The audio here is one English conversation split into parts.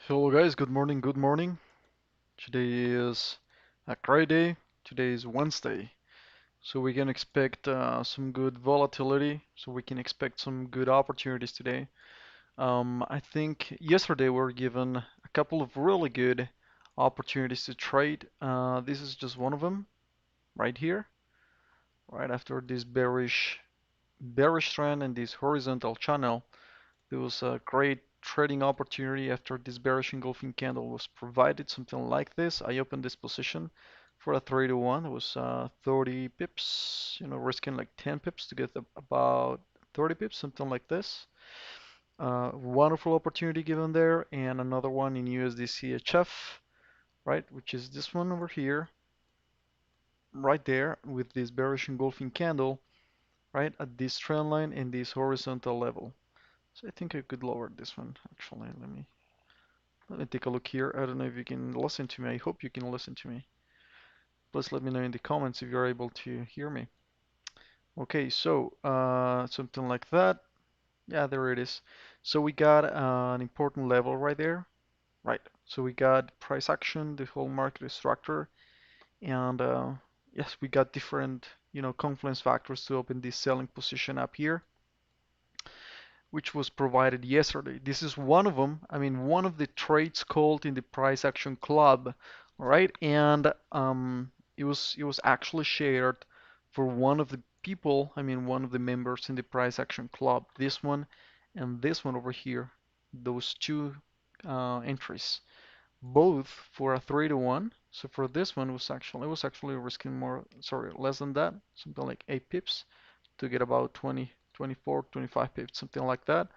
Hello guys, good morning, good morning. Today is a great day. Today is Wednesday. So we can expect some good volatility. So we can expect some good opportunities today. I think yesterday we were given a couple of really good opportunities to trade. This is just one of them right here, right after this bearish trend and this horizontal channel. There was a great trading opportunity after this bearish engulfing candle was provided, something like this. I opened this position for a 3 to 1. It was 30 pips, risking like 10 pips to get about 30 pips, something like this. Wonderful opportunity given there, and another one in USDCHF, right, which is this one over here, right there, with this bearish engulfing candle, right, at this trend line and this horizontal level. So I think I could lower this one actually. Let me take a look here. I don't know if you can listen to me. I hope you can listen to me. Please let me know in the comments if you're able to hear me. Okay, so something like that. Yeah, there it is. So we got an important level right there. Right. So we got price action, the whole market structure, and yes, we got different, confluence factors to open this selling position up here, which was provided yesterday. This is one of them. I mean, one of the trades called in the price action club, right? And it was actually shared for one of the people. I mean, one of the members in the price action club. This one and this one over here. Those two entries, both for a 3 to 1. So for this one it was actually risking more, sorry, less than that, something like 8 pips to get about 20, 24, 25 pips, something like that.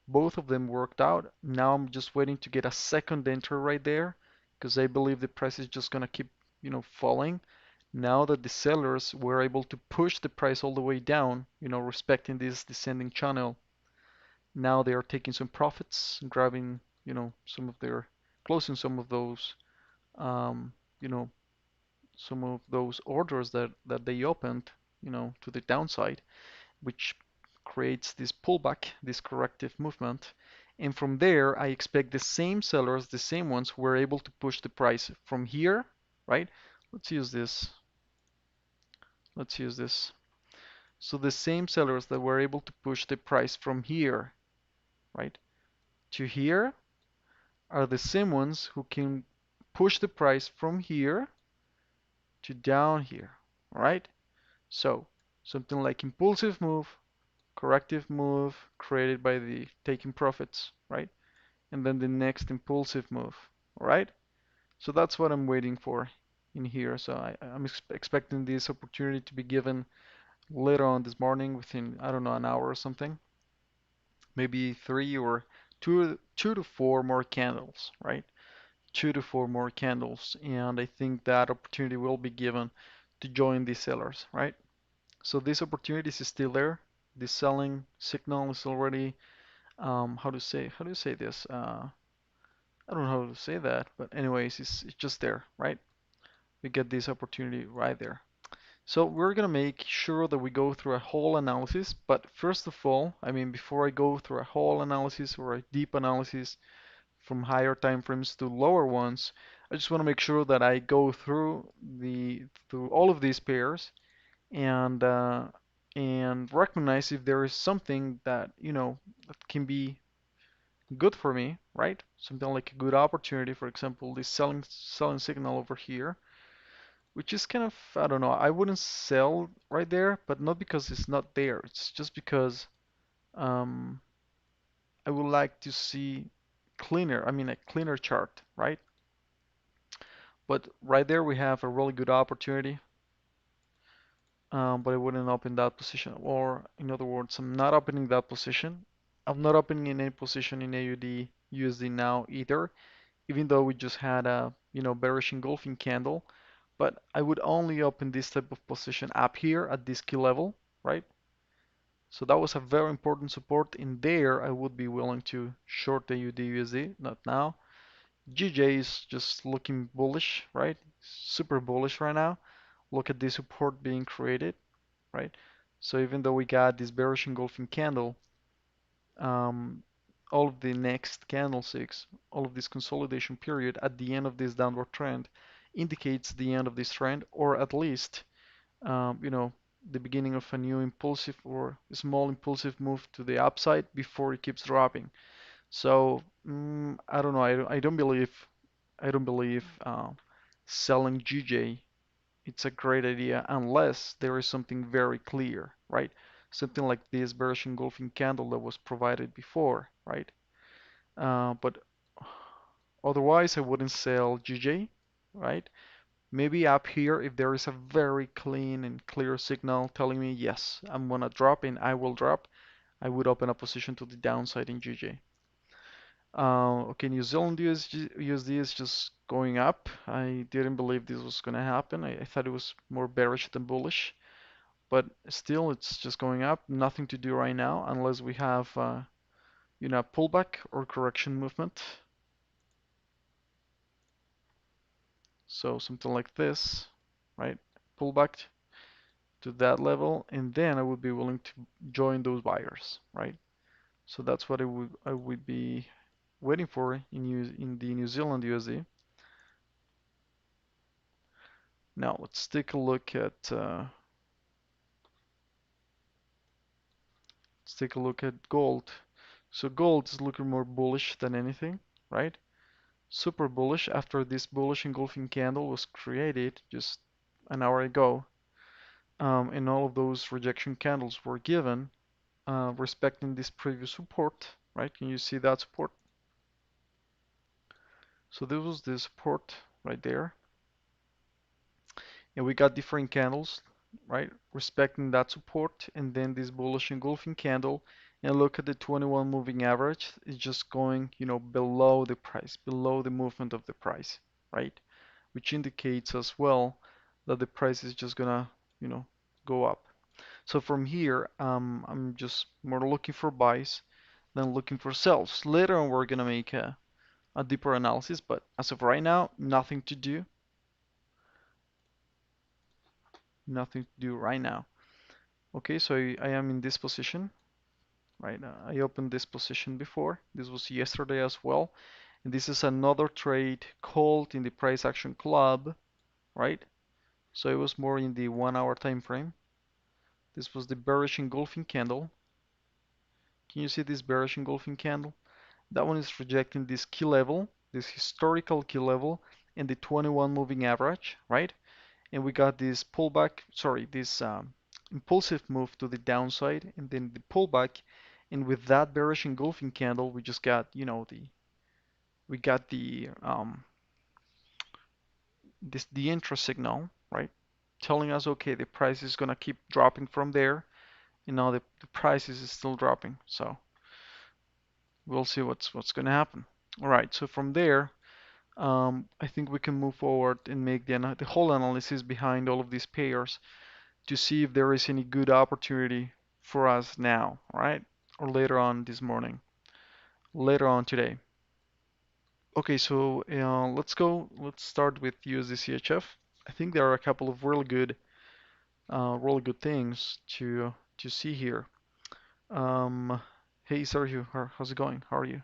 Both of them worked out. Now I'm just waiting to get a second enter right there because I believe the price is just gonna keep, falling. Now that the sellers were able to push the price all the way down, respecting this descending channel, now they are taking some profits, grabbing, closing some of those, um, you know, some of those orders that they opened, to the downside, which creates this pullback, this corrective movement. And from there, I expect the same sellers, the same ones who were able to push the price from here, right? Let's use this. Let's use this. So the same sellers that were able to push the price from here, right, to here are the same ones who can push the price from here to down here, all right? So something like impulsive move, corrective move created by the taking profits, right? And then the next impulsive move, all right? So that's what I'm waiting for in here. So I'm expecting this opportunity to be given later on this morning within, I don't know, an hour or something, maybe three or two to four more candles, right? Two to four more candles, and I think that opportunity will be given to join these sellers, right? So this opportunity is still there. The selling signal is already, how do you say this? I don't know how to say that, but anyways, it's just there, right? We get this opportunity right there. So we're gonna make sure that we go through a whole analysis, but first of all, I mean, before I go through a whole analysis or a deep analysis from higher time frames to lower ones, I just want to make sure that I go through all of these pairs and recognize if there is something that that can be good for me, right? Something like a good opportunity, for example, this selling signal over here, which is kind of, I don't know, I wouldn't sell right there, but not because it's not there. It's just because um, I would like to see a cleaner chart, right? But right there we have a really good opportunity, but I wouldn't open that position. Or in other words, I'm not opening that position. I'm not opening in any position in AUD USD now either, even though we just had a bearish engulfing candle. But I would only open this type of position up here at this key level, right? So that was a very important support. In there, I would be willing to short AUD USD, not now. GJ is just looking bullish, right? Super bullish right now. Look at this support being created, right? So even though we got this bearish engulfing candle, um, all of the next candlesticks, all of this consolidation period at the end of this downward trend indicates the end of this trend, or at least, you know, the beginning of a new impulsive or small impulsive move to the upside before it keeps dropping. So I don't know. I don't believe selling GJ it's a great idea unless there is something very clear, right? Something like this bearish engulfing candle that was provided before, right? But otherwise, I wouldn't sell GJ, right? Maybe up here, if there is a very clean and clear signal telling me, yes, I'm gonna drop and I will drop, I would open a position to the downside in GJ. Okay, New Zealand USD is just going up. I didn't believe this was gonna happen. I thought it was more bearish than bullish. But still, it's just going up. Nothing to do right now unless we have, you know, pullback or correction movement. So something like this, right? Pullback to that level, and then I would be willing to join those buyers, right? So that's what I would be waiting for in the New Zealand USD. Now let's take a look at gold. So gold is looking more bullish than anything, right? Super bullish after this bullish engulfing candle was created just an hour ago. And all of those rejection candles were given respecting this previous support, right? Can you see that support? So this was the support right there. And we got different candles, right? Respecting that support and then this bullish engulfing candle. And look at the 21 moving average. It's just going, you know, below the price, below the movement of the price, right? Which indicates as well that the price is just gonna, you know, go up. So from here, I'm just more looking for buys than looking for sells. Later on, we're gonna make a deeper analysis, but as of right now, nothing to do. Nothing to do right now. Okay, so I am in this position, right? I opened this position before. This was yesterday as well. And this is another trade called in the price action club, right? So it was more in the 1 hour time frame. This was the bearish engulfing candle. Can you see this bearish engulfing candle? That one is rejecting this key level, this historical key level, and the 21 moving average, right? And we got this pullback, sorry, this impulsive move to the downside, and then the pullback. And with that bearish engulfing candle, we just got, you know, we got the intra signal, right? Telling us, okay, the price is gonna keep dropping from there, and now the price is still dropping. So we'll see what's gonna happen. All right, so from there, I think we can move forward and make the whole analysis behind all of these pairs to see if there is any good opportunity for us now, right? Or later on this morning, later on today. Okay, so let's go. Let's start with USDCHF. I think there are a couple of really good things to see here. Um, hey Sergio, how's it going? How are you?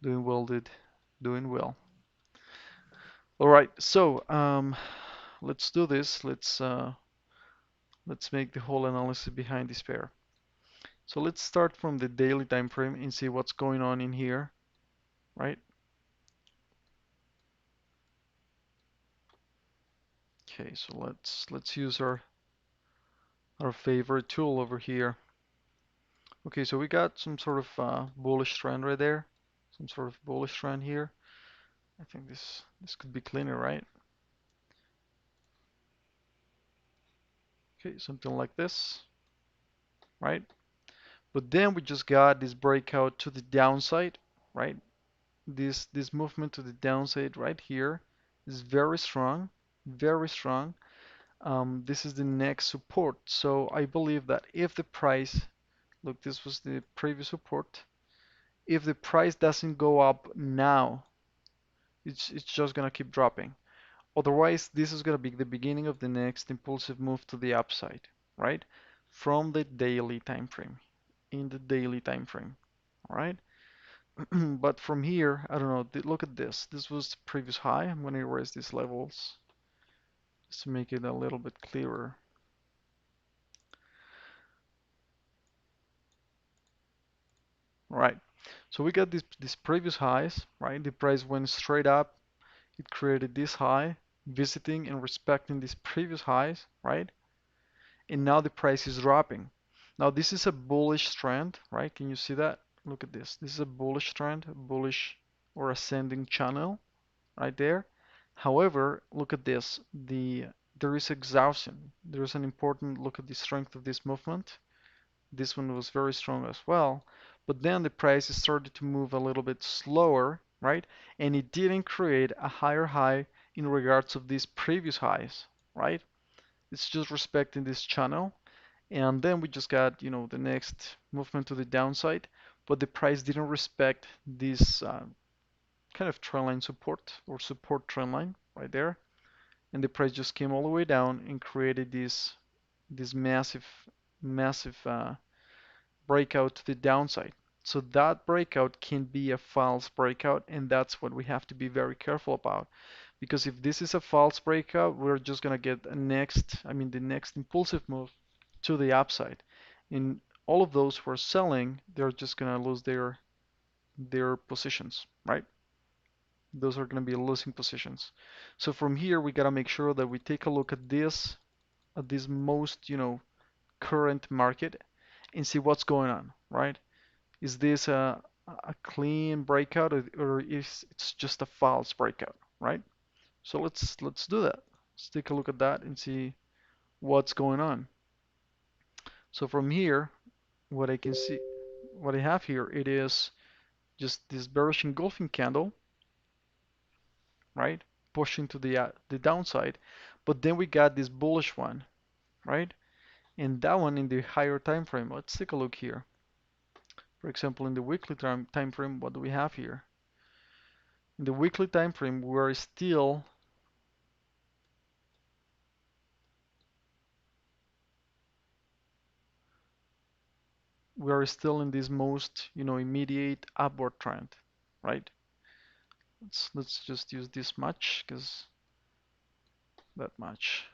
Doing well, dude. Doing well. All right, so let's do this. Let's make the whole analysis behind this pair. So let's start from the daily time frame and see what's going on in here, right? Okay, so let's use our favorite tool over here. Okay, so we got some sort of bullish trend right there, some sort of bullish trend here. I think this could be cleaner, right? Okay, something like this, right? But then we just got this breakout to the downside, right? This movement to the downside right here is very strong, very strong. This is the next support. So I believe that if the price, look, this was the previous support. If the price doesn't go up now, it's just gonna keep dropping. Otherwise, this is gonna be the beginning of the next impulsive move to the upside, right? from the daily time frame, in the daily time frame. All right. But from here, I don't know, look at this. This was the previous high. I'm going to erase these levels just to make it a little bit clearer. All right. So we got these previous highs, right? The price went straight up. It created this high, visiting and respecting these previous highs, right? And now the price is dropping. Now this is a bullish trend, right? Can you see that? Look at this. This is a bullish trend, a bullish or ascending channel right there. However, look at this. There is exhaustion. There is an important look at the strength of this movement. This one was very strong as well. But then the price started to move a little bit slower, right? And it didn't create a higher high in regards of these previous highs, right? It's just respecting this channel. And then we just got, the next movement to the downside, but the price didn't respect this kind of trendline support or support trendline right there. And the price just came all the way down and created this massive breakout to the downside. So that breakout can be a false breakout, and that's what we have to be very careful about. Because if this is a false breakout, we're just gonna get the next impulsive move to the upside. And all of those who are selling, they're just gonna lose their positions, right? Those are gonna be losing positions. So from here, we gotta make sure that we take a look at this most, current market and see what's going on, right? Is this a clean breakout or is it's just a false breakout, right? So let's do that. Let's take a look at that and see what's going on. So from here, what I can see, what I have here, it is just this bearish engulfing candle, right? Pushing to the downside, but then we got this bullish one, right? And that one in the higher time frame. Let's take a look here. For example, in the weekly time frame, what do we have here? In the weekly time frame, we are still in this most, immediate upward trend, right? Let's just use this much because that much.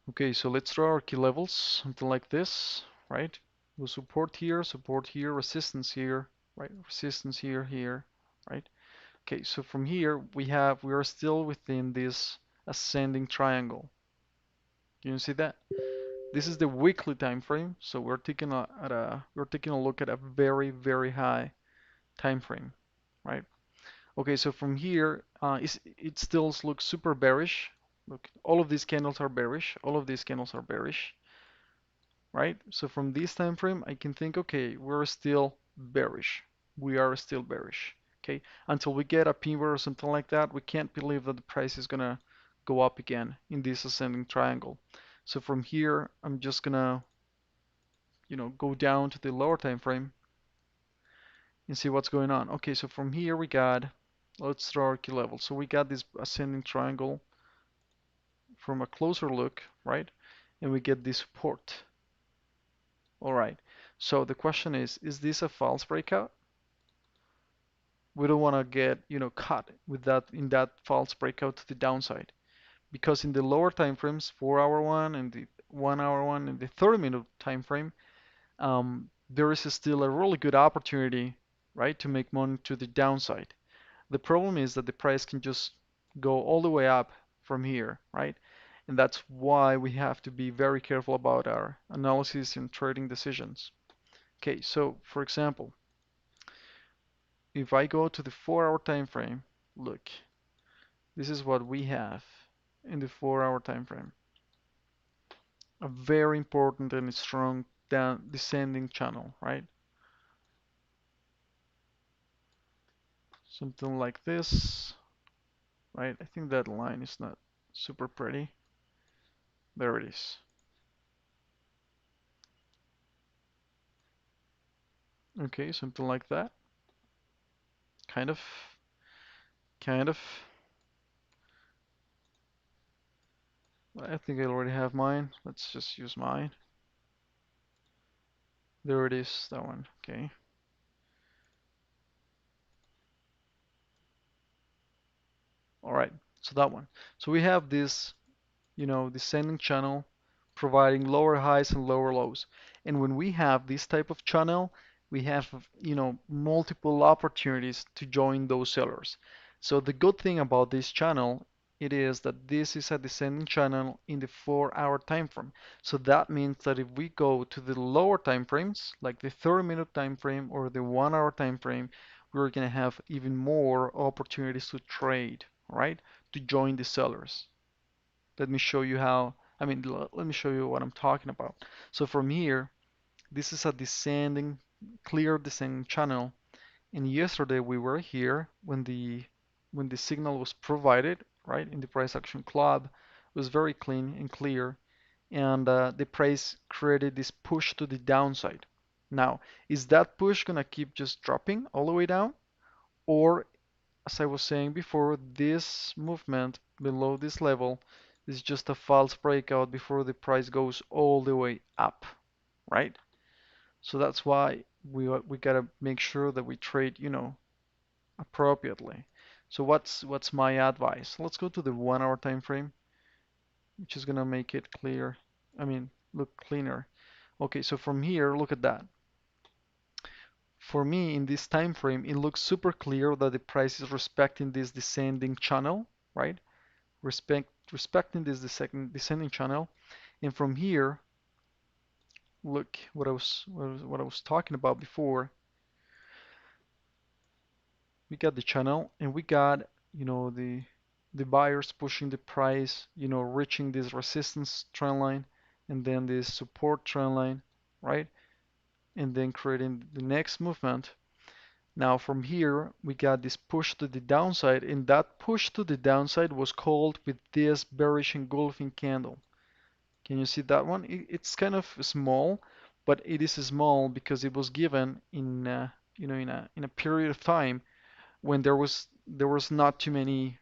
Okay, so let's draw our key levels, something like this, right? We'll support here, resistance here, right? Resistance here, here, right? Okay, so from here we are still within this ascending triangle. Can you see that? This is the weekly time frame, so we're taking a look at a very high time frame, right? Okay, so from here, it still looks super bearish. Look, all of these candles are bearish. All of these candles are bearish, right? So from this time frame, I can think, okay, we're still bearish. We are still bearish. Okay, until we get a pivot or something like that, we can't believe that the price is gonna go up again in this ascending triangle. So from here, I'm just gonna, go down to the lower time frame and see what's going on. Okay, so from here let's draw our key level. So we got this ascending triangle from a closer look, right? And we get this support. All right. So the question is this a false breakout? We don't want to get, caught with that in that false breakout to the downside. Because in the lower time frames, 4-hour one and the 1-hour one and the 30-minute time frame, there is still a really good opportunity, right, to make money to the downside. The problem is that the price can just go all the way up from here, right? And that's why we have to be very careful about our analysis and trading decisions. Okay, so for example, if I go to the 4-hour time frame, look, this is what we have in the 4-hour time frame. A very important and strong down descending channel, right? Something like this, right? I think that line is not super pretty. There it is. Okay, something like that. Kind of, kind of. I think I already have mine. Let's just use mine. There it is, that one. Okay. All right. So that one. So we have this, descending channel providing lower highs and lower lows. And when we have this type of channel, we have, multiple opportunities to join those sellers. So the good thing about this channel, it is that this is a descending channel in the 4-hour time frame. So that means that if we go to the lower time frames, like the 30-minute time frame or the 1-hour time frame, we're going to have even more opportunities to trade, right? To join the sellers. Let me show you how, let me show you what I'm talking about. So from here, this is a clear descending channel. And yesterday we were here when the signal was provided, right, in the price action club. It was very clean and clear, and the price created this push to the downside. Now, is that push gonna keep just dropping all the way down, or as I was saying before, this movement below this level is just a false breakout before the price goes all the way up, right? So that's why we gotta make sure that we trade, appropriately. So what's my advice? Let's go to the 1-hour time frame, which is gonna make it clear. Look cleaner. Okay, so from here, look at that. For me, in this time frame, it looks super clear that the price is respecting this descending channel, right? Respecting this descending channel. And from here, look what I was talking about before. We got the channel and we got, the buyers pushing the price, reaching this resistance trend line and then this support trend line, right? And then creating the next movement. Now from here, we got this push to the downside, and that push to the downside was called with this bearish engulfing candle. Can you see that one? It's kind of small, but it is small because it was given in a period of time when there was not too many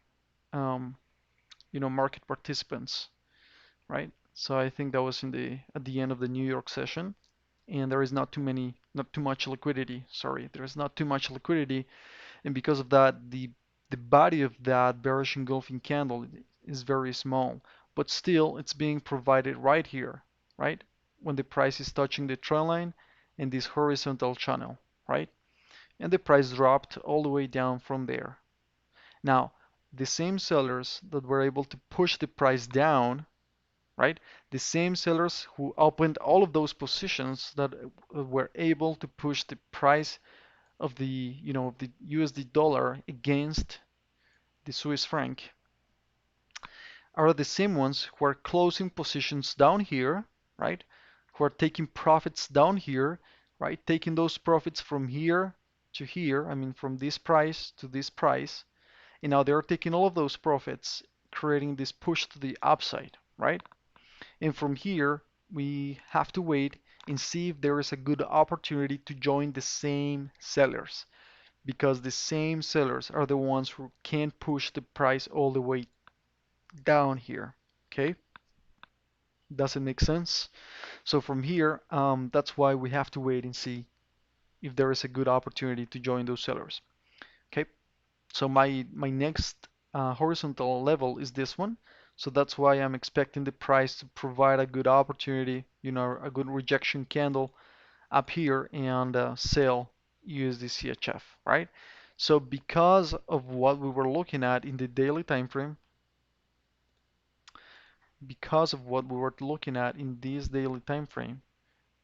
um, market participants, right? So I think that was at the end of the New York session, and there is not too much liquidity. Sorry, there is not too much liquidity, and because of that, the body of that bearish engulfing candle is very small, but still it's being provided right here, right? When the price is touching the trend line and this horizontal channel, right? And the price dropped all the way down from there. Now, the same sellers that were able to push the price down, right? The same sellers who opened all of those positions that were able to push the price of the USD dollar against the Swiss franc are the same ones who are closing positions down here, right? Who are taking profits down here, right? Taking those profits from here to here, from this price to this price, and now they're taking all of those profits, creating this push to the upside, right? And from here, we have to wait and see if there is a good opportunity to join the same sellers, because the same sellers are the ones who can push the price all the way down here. Okay, does it make sense? So from here, that's why we have to wait and see if there is a good opportunity to join those sellers. Okay, so my next horizontal level is this one. So that's why I'm expecting the price to provide a good opportunity, a good rejection candle up here and sell USDCHF, right? So because of what we were looking at in the daily time frame, because of what we were looking at in this daily time frame,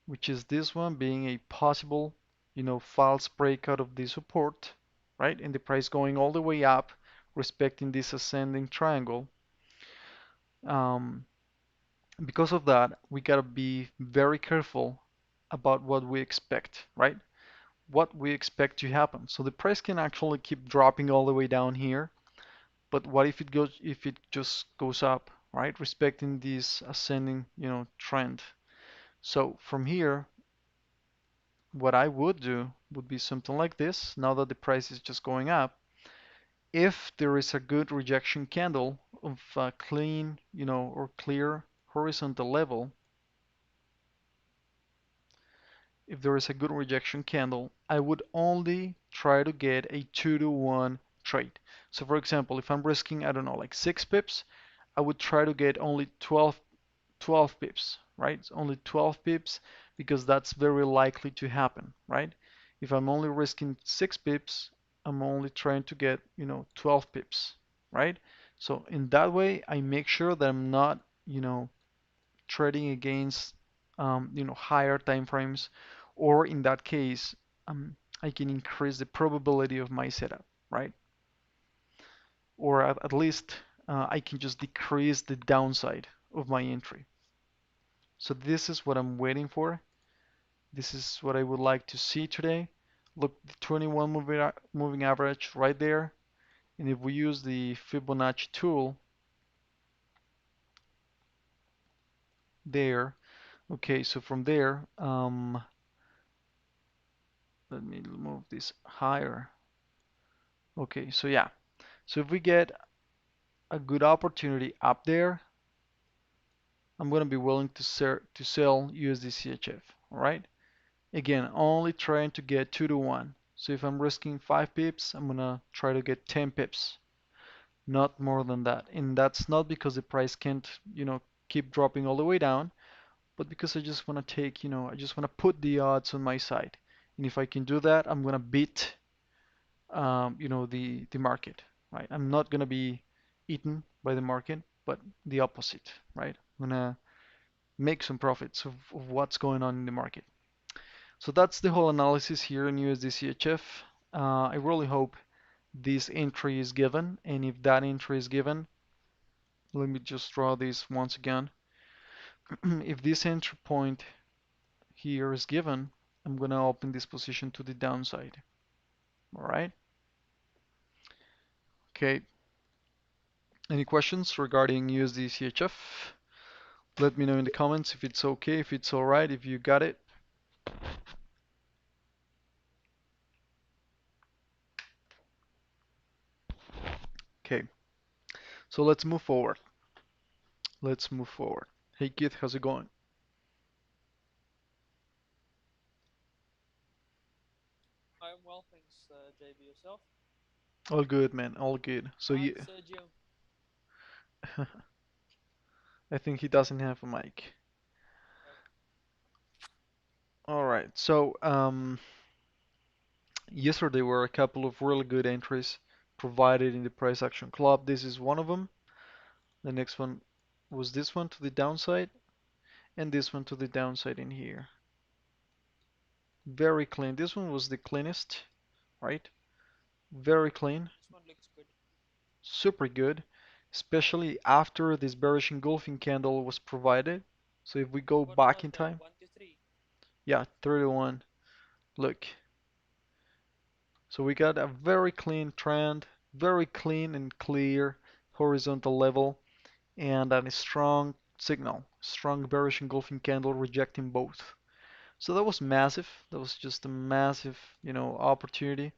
which is this one being a possible, false breakout of the support, right? And the price going all the way up, respecting this ascending triangle. Um, because of that, we gotta be very careful about what we expect, right? What we expect to happen. So the price can actually keep dropping all the way down here, but what if it just goes up, right? Respecting this ascending, trend. So from here, what I would do would be something like this. Now that the price is just going up, if there is a good rejection candle of a clean, or clear horizontal level, if there is a good rejection candle, I would only try to get a 2-to-1 trade. So for example, if I'm risking, I don't know, like 6 pips, I would try to get only 12 pips, right? It's only 12 pips because that's very likely to happen, right? If I'm only risking 6 pips, I'm only trying to get, 12 pips, right? So in that way, I make sure that I'm not, trading against, higher time frames, or in that case, I can increase the probability of my setup, right? Or at least I can just decrease the downside of my entry. So this is what I'm waiting for. This is what I would like to see today. Look, the 21 moving average right there. And if we use the Fibonacci tool there, okay, so from there, let me move this higher. Okay, so yeah, so if we get a good opportunity up there, I'm going to be willing to sell USDCHF, all right? Again, only trying to get 2-to-1. So if I'm risking 5 pips, I'm going to try to get 10 pips, not more than that. And that's not because the price can't, keep dropping all the way down, but because I just want to take, I just want to put the odds on my side. And if I can do that, I'm going to beat, the market, right? I'm not going to be eaten by the market, but the opposite, right? I'm going to make some profits of what's going on in the market. So that's the whole analysis here in USDCHF. I really hope this entry is given, and if that entry is given, let me just draw this once again. If this entry point here is given, I'm going to open this position to the downside. All right. Okay. Any questions regarding USDCHF? Let me know in the comments if it's okay, if it's all right, if you got it. Okay. So let's move forward. Let's move forward. Hey Keith, how's it going? I'm well, thanks, JB. Yourself? All good, man. All good. So Hi, you, Sergio. I think he doesn't have a mic. Oh, All right. So yesterday were a couple of really good entries provided in the price action club. This is one of them. The next one was this one to the downside, and this one to the downside in here. Very clean. This one was the cleanest, right? Very clean. this one looks good. Super good, especially after this bearish engulfing candle was provided. So if we go What back was in that? time, 1 to 3? yeah, 31. Look, so we got a very clean trend, very clean and clear horizontal level, and a strong signal, strong bearish engulfing candle rejecting both. So that was massive. That was just a massive, opportunity.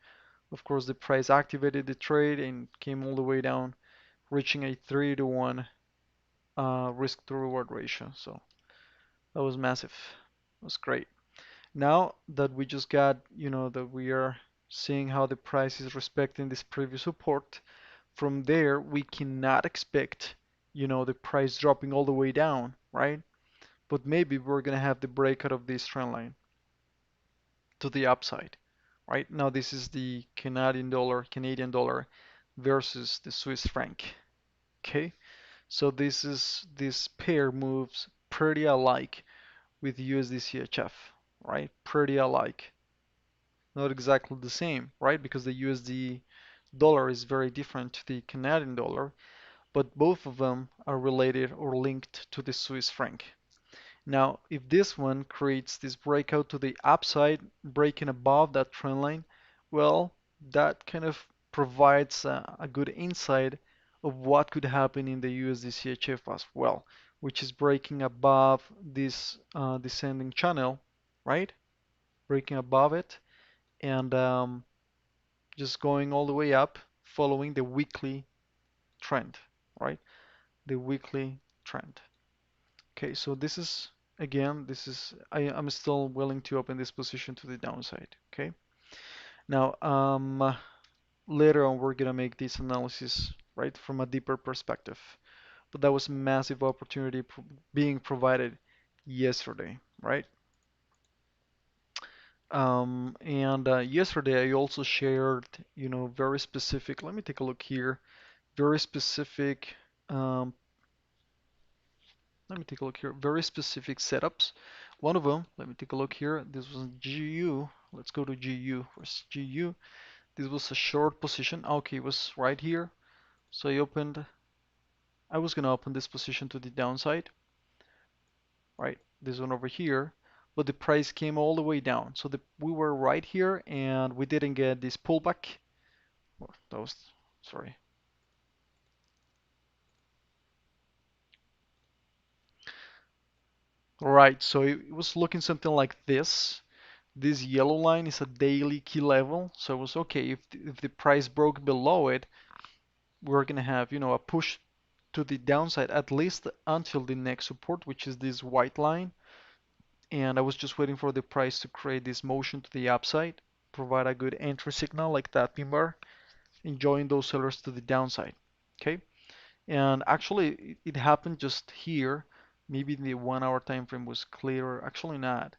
Of course, the price activated the trade and came all the way down, reaching a 3-to-1 risk to reward ratio. So that was massive. It was great. Now that we just got, that we are seeing how the price is respecting this previous support, from there we cannot expect, the price dropping all the way down, right? But maybe we're gonna have the breakout of this trend line to the upside, right? Now this is the Canadian dollar versus the Swiss franc. Okay, so this pair moves pretty alike with USDCHF, right? Pretty alike. Not exactly the same, right? Because the USD dollar is very different to the Canadian dollar, but both of them are related or linked to the Swiss franc. Now, if this one creates this breakout to the upside, breaking above that trend line, well, that kind of provides a good insight of what could happen in the USDCHF as well, which is breaking above this descending channel, right? Breaking above it and just going all the way up, following the weekly trend, right? the weekly trend. Okay, so this is again, I'm still willing to open this position to the downside. Okay, now later on we're gonna make this analysis right from a deeper perspective. But that was a massive opportunity being provided yesterday, right? And yesterday I also shared, very specific. Let me take a look here. Very specific. Um, Let me take a look here. Very specific setups. One of them, let me take a look here. This was GU. Let's go to GU. Where's GU? This was a short position. Okay, it was right here. So I was gonna open this position to the downside, right? This one over here, but the price came all the way down. So we were right here and we didn't get this pullback. Oh, that was, sorry. Right, so it was looking something like this. This yellow line is a daily key level, so it was okay. If the price broke below it, we're gonna have, a push to the downside at least until the next support, which is this white line. And I was just waiting for the price to create this motion to the upside, provide a good entry signal like that pin bar, enjoying those sellers to the downside. Okay, and actually it happened just here. Maybe the 1 hour time frame was clearer. Actually not.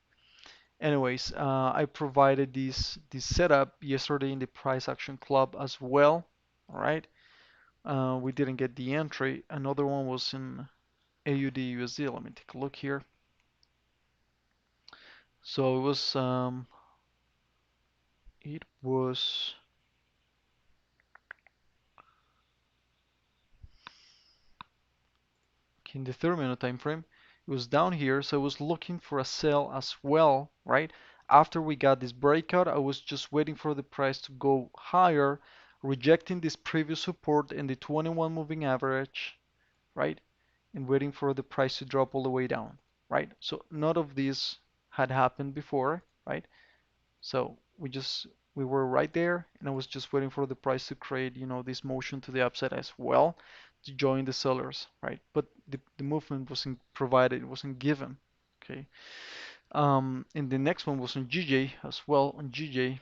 Anyways, I provided this setup yesterday in the price action club as well. All right. We didn't get the entry. Another one was in AUD USD. Let me take a look here. So it was in the 30-minute time frame. It was down here, so I was looking for a sell as well, right? After we got this breakout, I was just waiting for the price to go higher, rejecting this previous support in the 21 moving average, right? And waiting for the price to drop all the way down, right? So none of these had happened before, right? So we were right there, and I was just waiting for the price to create, this motion to the upside as well to join the sellers, right? But the movement wasn't provided, it wasn't given. Okay. And the next one was on GJ as well. On GJ,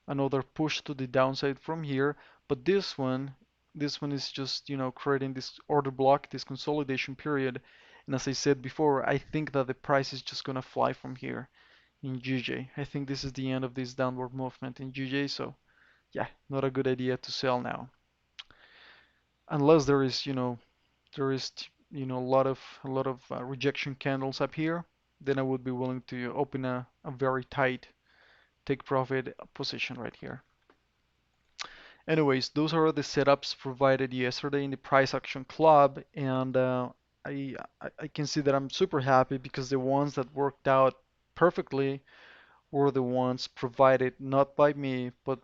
another push to the downside from here, but this one is just, creating this order block, this consolidation period. And as I said before, I think that the price is just gonna fly from here in GJ. I think this is the end of this downward movement in GJ, so yeah, not a good idea to sell now. Unless there is a lot of rejection candles up here, then I would be willing to open a very tight take profit position right here. Anyways, those are the setups provided yesterday in the price action club, and I can see that I'm super happy because the ones that worked out perfectly were the ones provided not by me, but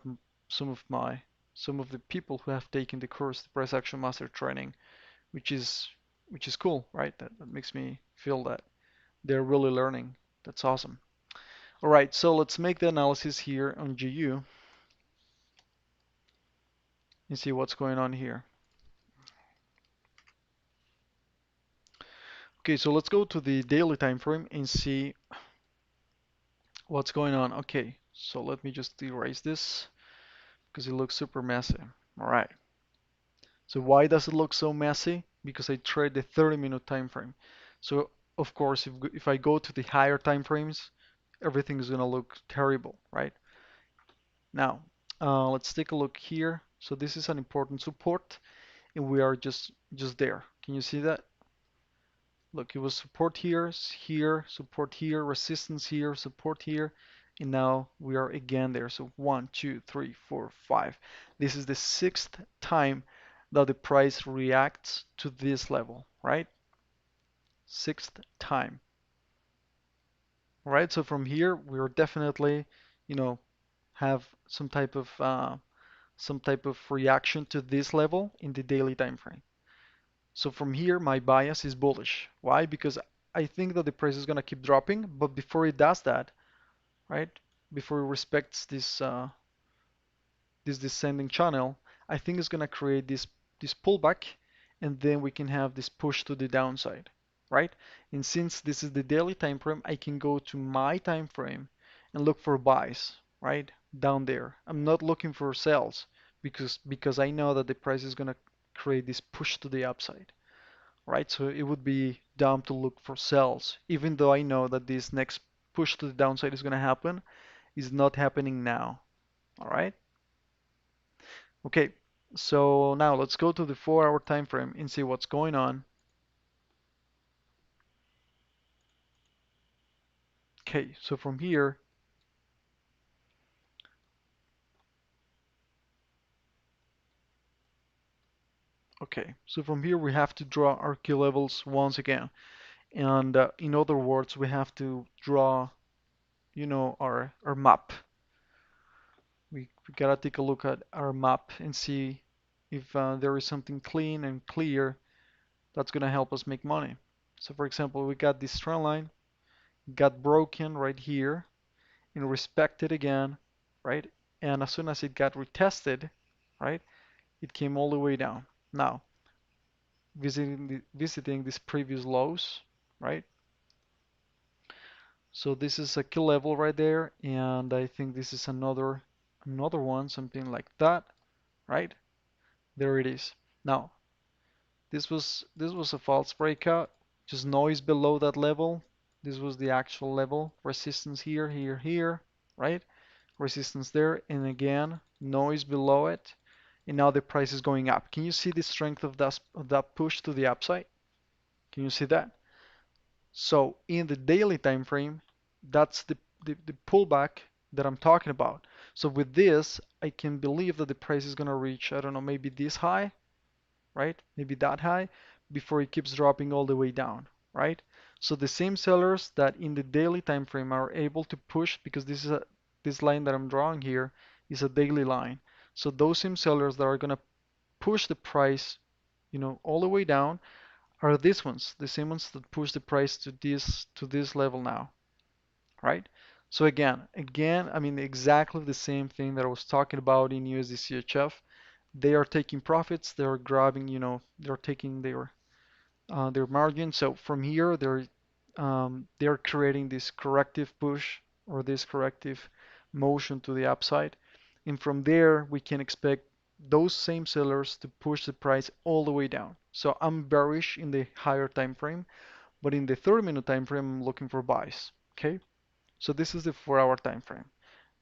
some of my some of the people who have taken the course, the price action master training, which is which is cool, right? That makes me feel that they're really learning. That's awesome. All right, so let's make the analysis here on GU and see what's going on here. Okay, so let's go to the daily time frame and see what's going on. Okay, so let me just erase this because it looks super messy. All right. So why does it look so messy? Because I trade the 30-minute time frame. So of course, if I go to the higher time frames, everything is gonna look terrible, right? Now, let's take a look here. So this is an important support, and we are just there. Can you see that? Look, it was support here, here, support here, resistance here, support here, and now we are again there. So 1, 2, 3, 4, 5. This is the sixth time that the price reacts to this level, right? Sixth time. All right, so from here we're definitely, you know, have some type of reaction to this level in the daily time frame. So from here, my bias is bullish. Why? Because I think that the price is gonna keep dropping, but before it does that, right? Before it respects this descending channel, I think it's gonna create this pullback, and then we can have this push to the downside, right? And since this is the daily time frame, I can go to my time frame and look for buys, right? Down there. I'm not looking for sells because I know that the price is gonna create this push to the upside, right? So it would be dumb to look for sells, even though I know that this next push to the downside is gonna happen, is not happening now. All right? Okay, so now let's go to the 4 hour time frame and see what's going on. Okay, so from here, okay, so from here we have to draw our key levels once again. And in other words, we have to draw, our map. We gotta take a look at our map and see if there is something clean and clear that's gonna help us make money. So for example, we got this trend line, got broken right here, and respected again, right? And as soon as it got retested, right, it came all the way down. Now, visiting these previous lows, right? So this is a key level right there, and I think this is another one, something like that, right? There it is. Now, this was a false breakout, just noise below that level. This was the actual level, resistance here, here, here, right? Resistance there, and again, noise below it, and now the price is going up. Can you see the strength of that push to the upside? Can you see that? So in the daily time frame, that's the pullback that I'm talking about. So with this, I can believe that the price is gonna reach, I don't know, maybe this high, right? Maybe that high before it keeps dropping all the way down, right? So the same sellers that in the daily time frame are able to push because this line that I'm drawing here is a daily line. So those same sellers that are gonna push the price, all the way down are these ones, the same ones that push the price to this level now, right? So again, I mean exactly the same thing that I was talking about in USDCHF. They are taking profits, they're grabbing, they're taking their margin. So from here, they're creating this corrective push or this corrective motion to the upside. And from there, we can expect those same sellers to push the price all the way down. So I'm bearish in the higher time frame, but in the 30-minute time frame, I'm looking for buys. Okay, so this is the 4 hour time frame.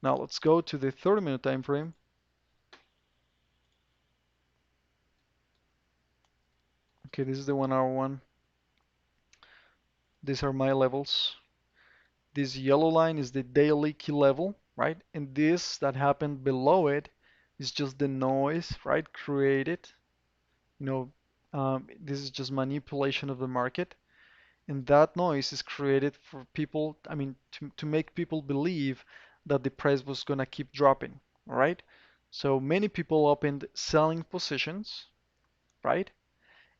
Now let's go to the 30-minute time frame. Okay, this is the 1 hour one. These are my levels. This yellow line is the daily key level, right? And this that happened below it is just the noise, right? Created. You know, this is just manipulation of the market. And that noise is created for people, I mean, to make people believe that the price was gonna keep dropping, all right? So many people opened selling positions, right?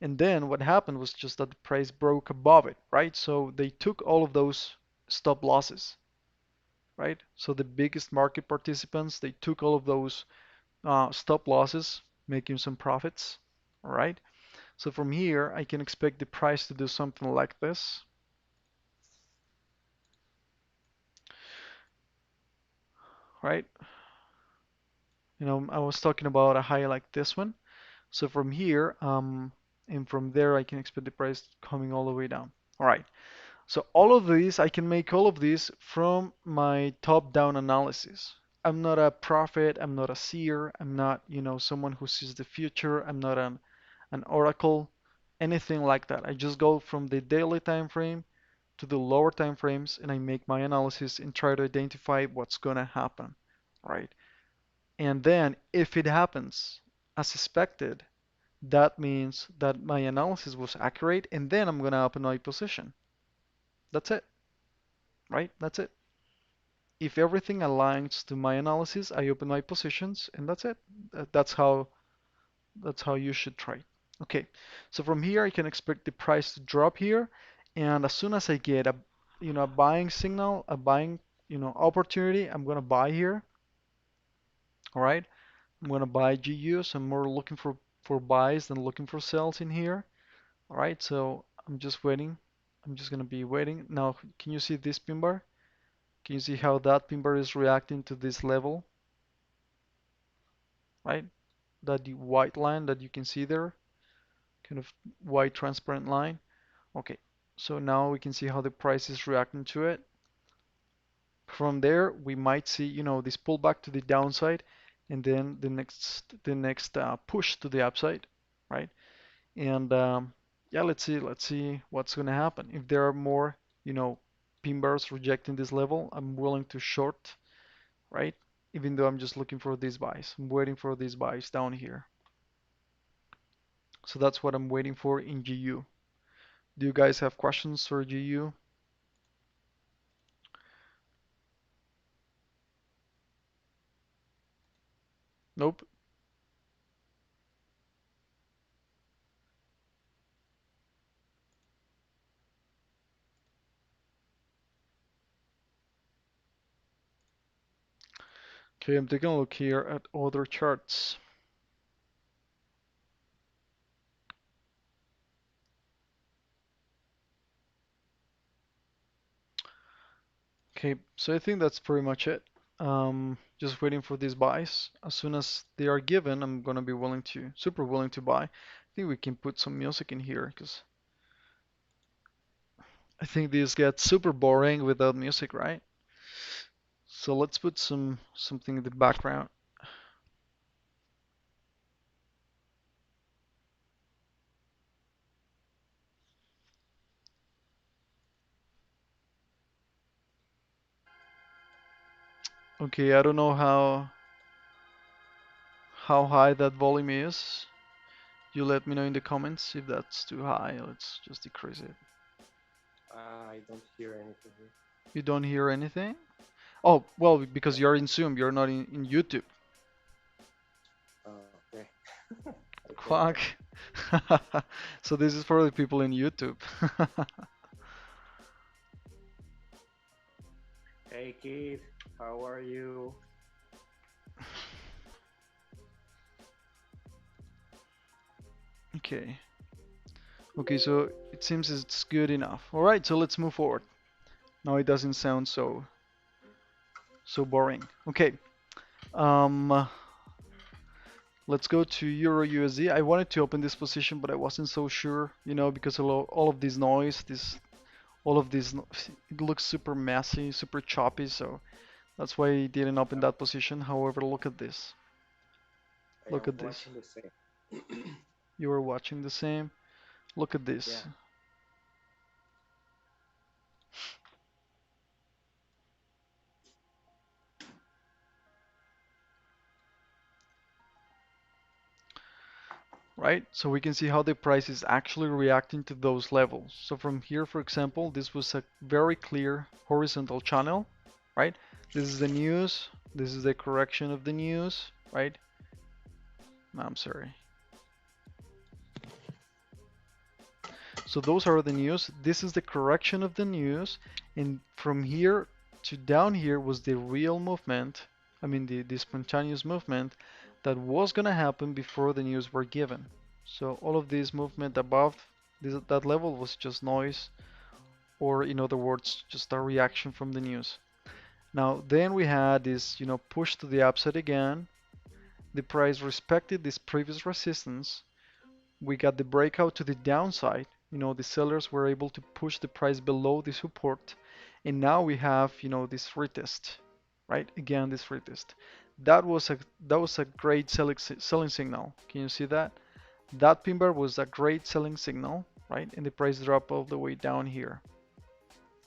And then what happened was just that the price broke above it, right? So they took all of those stop losses, right? So the biggest market participants, they took all of those stop losses, making some profits, all right? So from here, I can expect the price to do something like this, right? I was talking about a high like this one. So from here, and from there, I can expect the price coming all the way down. All right. So all of these, I can make all of these from my top-down analysis. I'm not a prophet, I'm not a seer, I'm not, someone who sees the future, I'm not an oracle, anything like that. I just go from the daily time frame to the lower time frames and I make my analysis and try to identify what's gonna happen, right? And then if it happens as expected, that means that my analysis was accurate and then I'm gonna open my position. That's it, right? That's it. If everything aligns to my analysis, I open my positions and that's it. That's how you should try. Okay, so from here I can expect the price to drop here, and as soon as I get a buying signal, a buying opportunity, I'm gonna buy here. All right, I'm gonna buy GUs. I'm more looking for for buys than looking for sells in here. All right, so I'm just waiting. I'm just gonna be waiting. Now, can you see this pin bar? Can you see how that pin bar is reacting to this level, right? That white line that you can see there, kind of white transparent line. Okay, so now we can see how the price is reacting to it. From there, we might see, this pullback to the downside, and then the next push to the upside, right? And yeah, let's see what's gonna happen. If there are more, pin bars rejecting this level, I'm willing to short, right? Even though I'm just looking for these buys. I'm waiting for these buys down here. So that's what I'm waiting for in GU. Do you guys have questions for GU? Nope. Okay, I'm taking a look here at other charts. Okay, so I think that's pretty much it. Just waiting for these buys. As soon as they are given, I'm gonna be super willing to buy. I think we can put some music in here because I think this gets super boring without music, right? So let's put something in the background. Okay, I don't know how high that volume is. You let me know in the comments if that's too high. Let's just decrease it. I don't hear anything here. You don't hear anything? Oh, well, because No. you're in Zoom, you're not in YouTube. Okay. I think Quack. So this is for the people in YouTube. Hey kid, how are you? Okay. Okay, so it seems it's good enough. All right, so let's move forward. Now it doesn't sound so boring. Okay. Um, let's go to Euro USD. I wanted to open this position, but I wasn't so sure, because all of this noise, all of this, it looks super messy, super choppy, so that's why I didn't open Uh, that position. However, look at this. I Look am at this. watching the same. You are watching the same. Look at Yeah, this. Right? So we can see how the price is actually reacting to those levels. So from here, for example, this was a very clear horizontal channel, right? This is the news. This is the correction of the news, right? I'm sorry. So those are the news. This is the correction of the news. And from here to down here was the real movement. I mean, the spontaneous movement that was going to happen before the news were given. So all of this movement above that level was just noise, or in other words, just a reaction from the news. Now, then we had this, push to the upside again. The price respected this previous resistance. We got the breakout to the downside. The sellers were able to push the price below the support. And now we have, this retest, right? Again, this retest. That was a great selling signal. Can you see that? That pin bar was a great selling signal, right? And the price dropped all the way down here,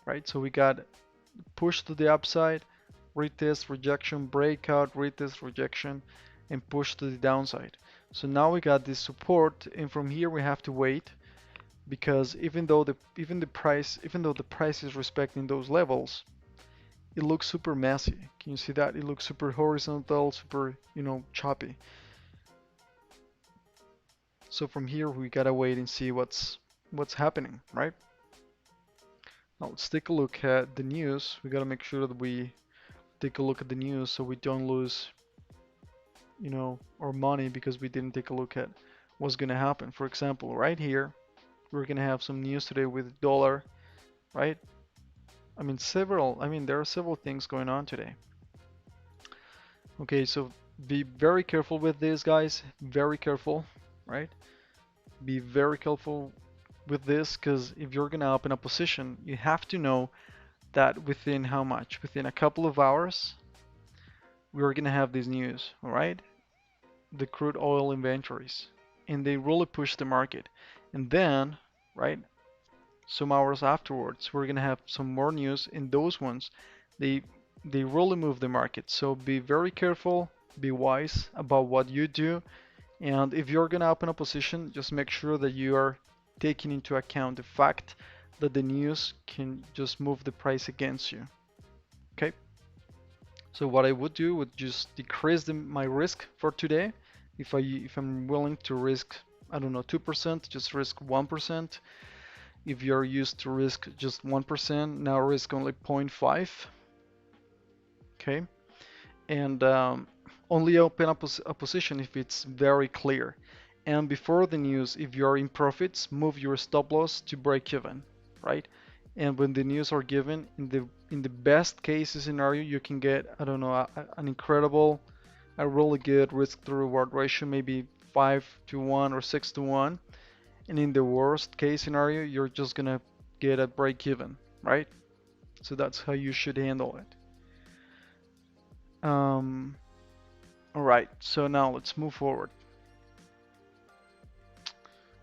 right? So we got push to the upside, retest, rejection, breakout, retest, rejection, and push to the downside. So now we got this support, and from here we have to wait because even though the price is respecting those levels, it looks super messy. Can you see that? It looks super horizontal, super, choppy. So from here we gotta wait and see what's happening, right? Now let's take a look at the news. We gotta make sure that we take a look at the news so we don't lose, our money because we didn't take a look at what's going to happen. For example, right here, we're going to have some news today with dollar, right? There are several things going on today. Okay, so be very careful with this, guys. Very careful, right? Be very careful with this because if you're going to open a position, you have to know that within how much? Within a couple of hours, we're going to have this news, all right? The crude oil inventories. And they really push the market. And then, right, some hours afterwards, we're gonna have some more news, and those ones, they they really move the market. So be very careful, be wise about what you do, and if you're gonna open a position, just make sure that you are taking into account the fact that the news can just move the price against you. Okay? So what I would do would just decrease my risk for today. If I'm willing to risk, I don't know, 2%, just risk 1%. If you're used to risk just 1%, now risk only 0.5. Okay, and only open up a position if it's very clear. And before the news, if you're in profits, move your stop loss to break even, right? And when the news are given, in the best case scenario, you can get, I don't know, an incredible, a really good risk to reward ratio, maybe 5 to 1 or 6 to 1. And in the worst case scenario, you're just gonna get a break even, right? So that's how you should handle it. Um, all right, so now let's move forward.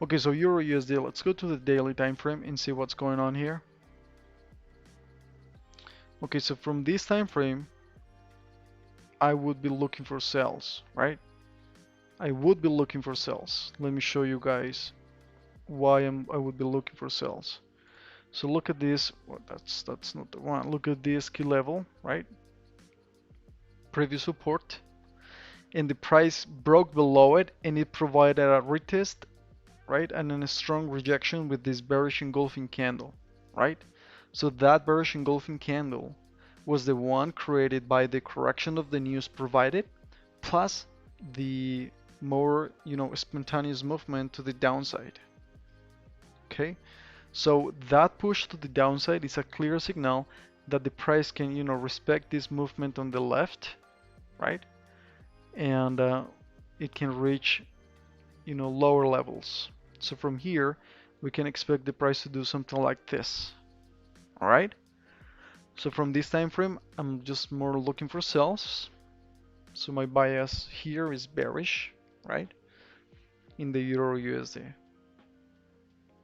Okay, so Euro USD, let's go to the daily time frame and see what's going on here. Okay, so from this time frame, I would be looking for sales, right? I would be looking for sales. Let me show you guys why I would be looking for sales. So look at this. Well, that's not the one. Look at this key level, right? Previous support, and the price broke below it, and it provided a retest, right, and then a strong rejection with this bearish engulfing candle, right? So that bearish engulfing candle was the one created by the correction of the news provided, plus the more, spontaneous movement to the downside. Okay, so that push to the downside is a clear signal that the price can, respect this movement on the left, right? And it can reach, lower levels. So from here, we can expect the price to do something like this. All right. So from this time frame, I'm just more looking for sells. So my bias here is bearish, right? In the Euro USD.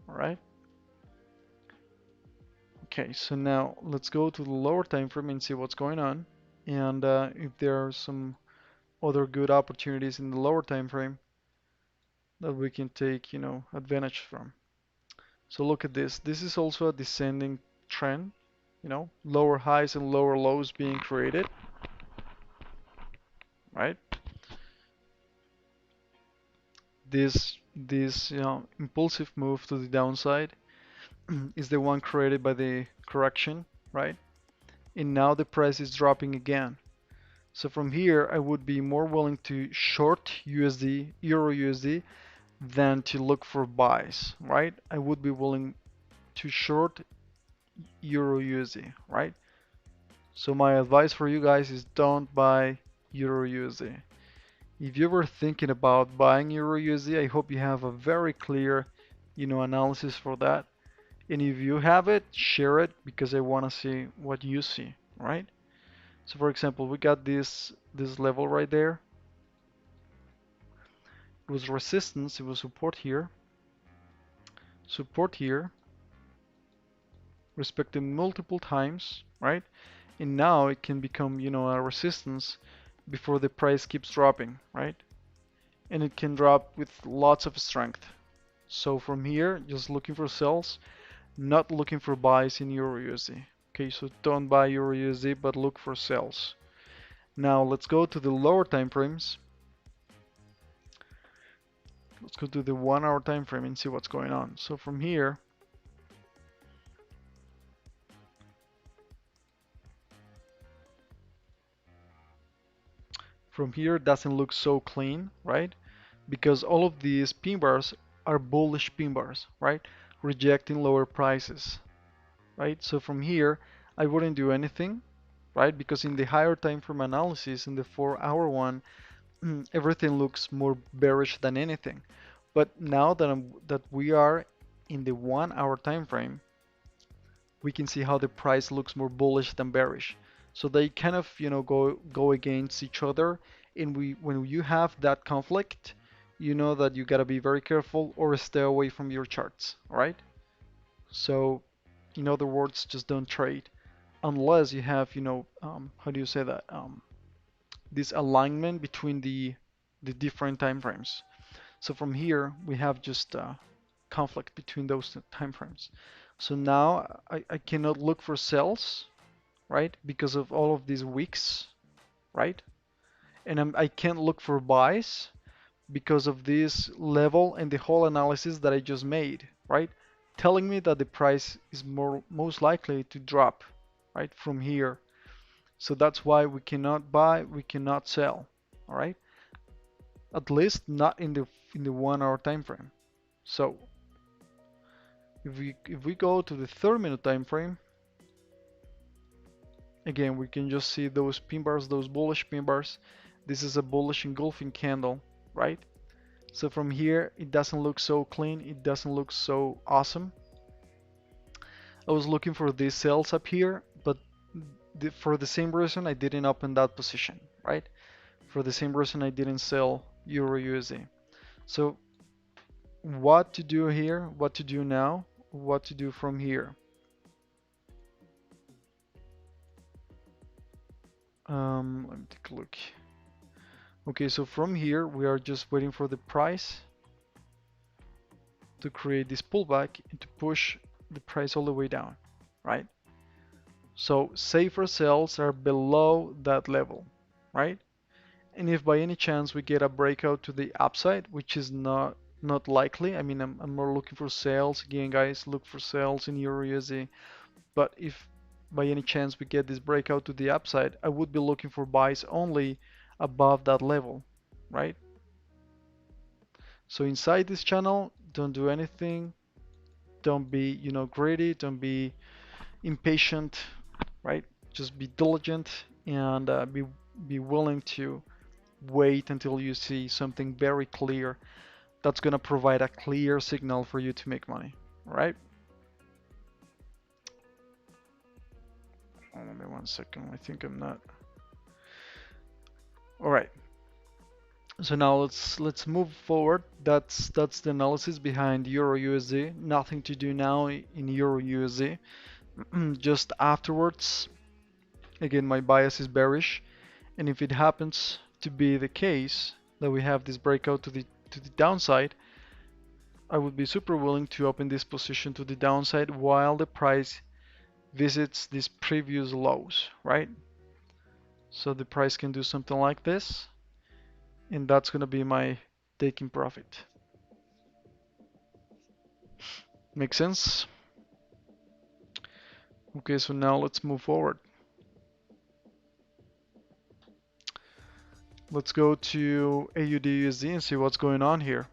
All right. Okay, so now let's go to the lower time frame and see what's going on, and if there are some other good opportunities in the lower time frame that we can take, advantage from. So look at this. This is also a descending trend, lower highs and lower lows being created, right? This impulsive move to the downside is the one created by the correction, right? And now the price is dropping again. So from here, I would be more willing to short USD, Euro USD, than to look for buys, right? I would be willing to short Euro USD, right? So my advice for you guys is don't buy Euro USD. If you were thinking about buying Euro USD, I hope you have a very clear, analysis for that. And if you have it, share it because I want to see what you see, right? So for example, we got this level right there. It was resistance, it was support here, respected multiple times, right? And now it can become, a resistance before the price keeps dropping, right? And it can drop with lots of strength. So from here, just looking for sells, not looking for buys in Euro USD. Okay, so don't buy Euro USD, but look for sells. Now let's go to the lower time frames. Let's go to the 1 hour time frame and see what's going on. So from here, it doesn't look so clean, right? because all of these pin bars are bullish pin bars, right? Rejecting lower prices, right? So from here, I wouldn't do anything, right? Because in the higher time frame analysis, in the 4-hour one, everything looks more bearish than anything. But now that we are in the 1-hour time frame, we can see how the price looks more bullish than bearish. So they kind of, go against each other. And when you have that conflict, you know that you gotta be very careful or stay away from your charts, all right? So, in other words, just don't trade unless you have, how do you say that? This alignment between the different time frames. So from here, we have just conflict between those time frames. So now I cannot look for sells, right? Because of all of these wicks, right? And I can't look for buys because of this level and the whole analysis that I just made, right? Telling me that the price is most likely to drop, right, from here. So that's why we cannot buy, we cannot sell, all right? At least not in the 1-hour time frame. So if we go to the 30-minute time frame, again we can just see those pin bars, those bullish pin bars. This is a bullish engulfing candle, right? So from here it doesn't look so clean, it doesn't look so awesome. I was looking for these sales up here, but for the same reason I didn't open that position, right? For the same reason I didn't sell Euro USD. So what to do here, what to do now, what to do from here. Let me take a look. Okay, so from here we are just waiting for the price to create this pullback and to push the price all the way down, right? So safer sells are below that level, right? And if by any chance we get a breakout to the upside, which is not likely, I mean I'm more looking for sales again, guys. Look for sales in Euro USD. But if by any chance we get this breakout to the upside, I would be looking for buys only above that level, right? So inside this channel, don't do anything. Don't be, greedy. Don't be impatient, right? Just be diligent and be willing to wait until you see something very clear that's gonna provide a clear signal for you to make money, right? Hold on me 1 second. I think I'm not. All right. So now let's move forward. That's the analysis behind Euro USD. Nothing to do now in Euro USD. Just afterwards, again, my bias is bearish, and if it happens to be the case that we have this breakout to the downside, I would be super willing to open this position to the downside while the price visits these previous lows, right? So the price can do something like this, and that's gonna be my taking profit. Make sense? Okay, so now let's move forward. Let's go to AUD USD and see what's going on here.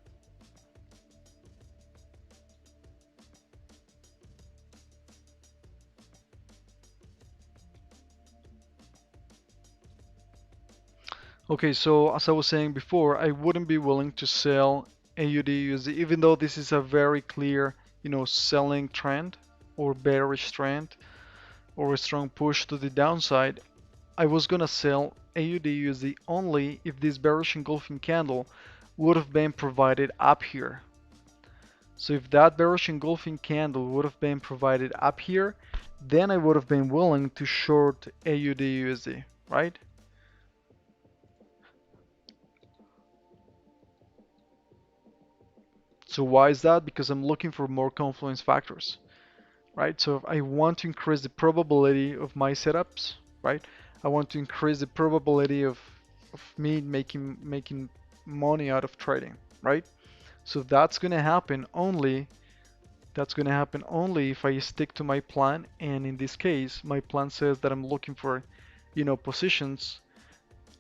Okay, so as I was saying before, I wouldn't be willing to sell AUD USD, even though this is a very clear, selling trend or bearish trend or a strong push to the downside. I was gonna sell AUD USD only if this bearish engulfing candle would have been provided up here. So if that bearish engulfing candle would have been provided up here, then I would have been willing to short AUD USD, right? So why is that? Because I'm looking for more confluence factors, right? So if I want to increase the probability of my setups, right? I want to increase the probability of me making money out of trading, right? So that's gonna happen only if I stick to my plan. And in this case, my plan says that I'm looking for, positions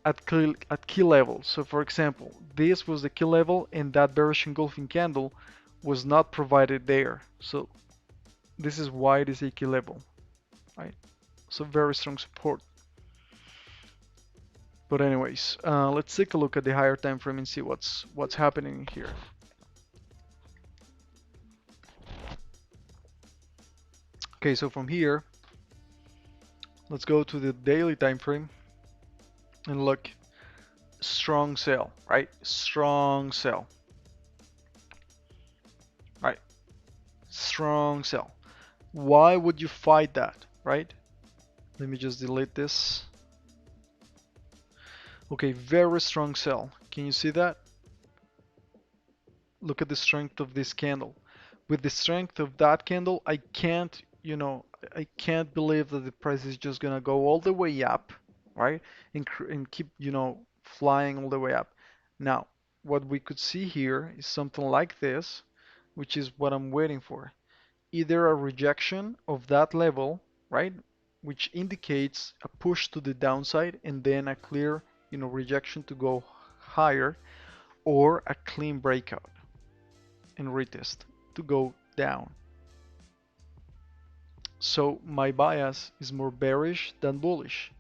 at key level. So for example, this was the key level and that bearish engulfing candle was not provided there. So this is why it is a key level, right? So very strong support. But anyways, let's take a look at the higher time frame and see what's happening here. Okay, so from here, let's go to the daily time frame and look. Strong sell, right? Strong sell, right? Strong sell. Why would you fight that, right? Let me just delete this. Okay, very strong sell. Can you see that? Look at the strength of this candle. With the strength of that candle, I can't, I can't believe that the price is just gonna go all the way up, right? And keep, flying all the way up. Now, what we could see here is something like this, which is what I'm waiting for. Either a rejection of that level, right? Which indicates a push to the downside and then a clear, rejection to go higher, or a clean breakout and retest to go down. So my bias is more bearish than bullish.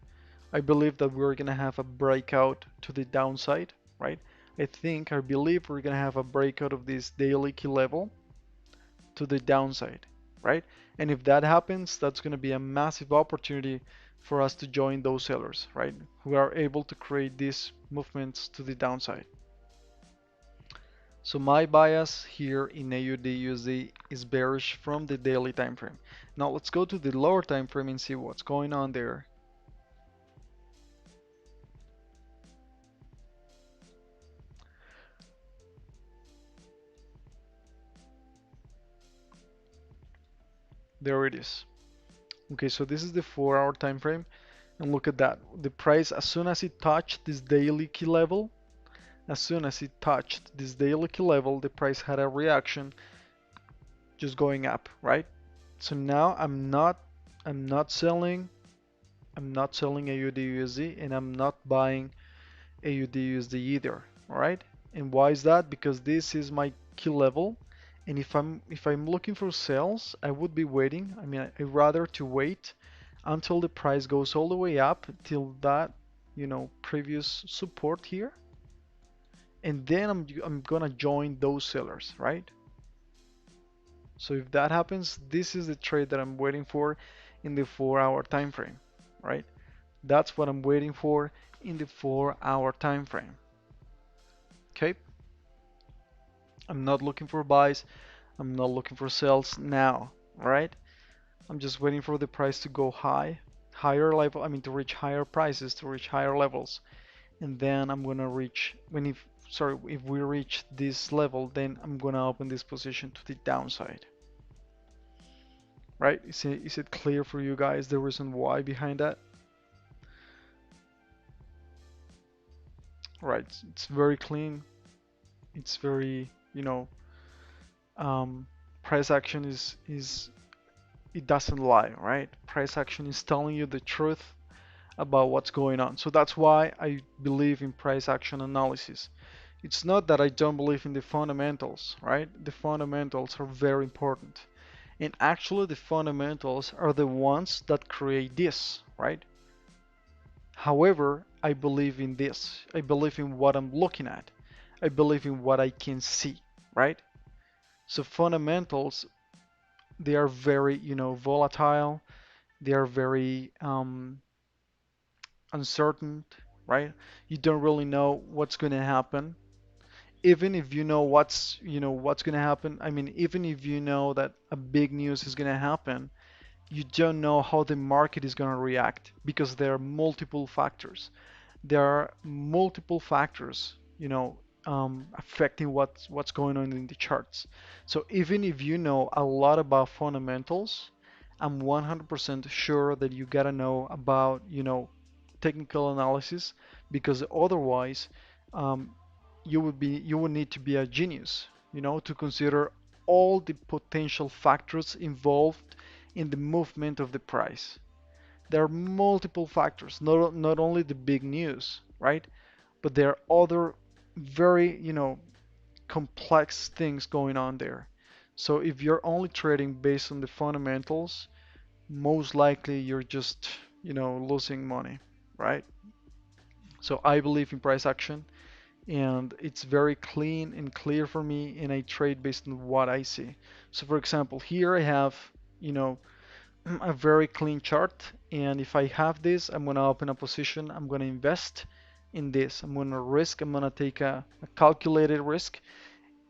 I believe that we're gonna have a breakout to the downside, right? I believe we're gonna have a breakout of this daily key level to the downside, right? And if that happens, that's gonna be a massive opportunity for us to join those sellers, right? Who are able to create these movements to the downside. So my bias here in AUD USD is bearish from the daily time frame. Now let's go to the lower time frame and see what's going on there. There it is. Okay, so this is the 4-hour time frame, and look at that. The price, as soon as it touched this daily key level, the price had a reaction just going up, right? So now I'm not selling AUD USD, and I'm not buying AUD USD either. All right, and why is that? Because this is my key level, and if I'm looking for sales, I would be waiting. I mean, I'd rather to wait until the price goes all the way up till that, previous support here, and then I'm gonna join those sellers, right? So if that happens, this is the trade that I'm waiting for in the 4-hour time frame, right? That's what I'm waiting for in the 4-hour time frame. Okay? I'm not looking for buys. I'm not looking for sells now, right? I'm just waiting for the price to go higher level, I mean to reach higher prices, to reach higher levels. And then I'm gonna reach, if we reach this level, then I'm gonna open this position to the downside. Right? Is it clear for you guys the reason why behind that? Right, it's very clean. It's very, um, price action is it doesn't lie, right? Price action is telling you the truth about what's going on. So that's why I believe in price action analysis. It's not that I don't believe in the fundamentals, right? The fundamentals are very important. And actually the fundamentals are the ones that create this, right? However, I believe in this. I believe in what I'm looking at. I believe in what I can see, right? So fundamentals, they are very, volatile. They are very uncertain, right? You don't really know what's going to happen. Even if you know what's going to happen, I mean, even if you know that a big news is going to happen, you don't know how the market is going to react because there are multiple factors. There are multiple factors, affecting what's going on in the charts. So even if you know a lot about fundamentals, I'm 100% sure that you gotta know about, technical analysis, because otherwise, um, you would need to be a genius, to consider all the potential factors involved in the movement of the price. There are multiple factors, not only the big news. right? But there are other very, complex things going on there. So if you're only trading based on the fundamentals, most likely you're just, losing money, right? So I believe in price action and it's very clean and clear for me and I trade based on what I see. So for example, here I have, you know, a very clean chart and if I have this, I'm gonna open a position, I'm gonna invest in this. I'm gonna take a calculated risk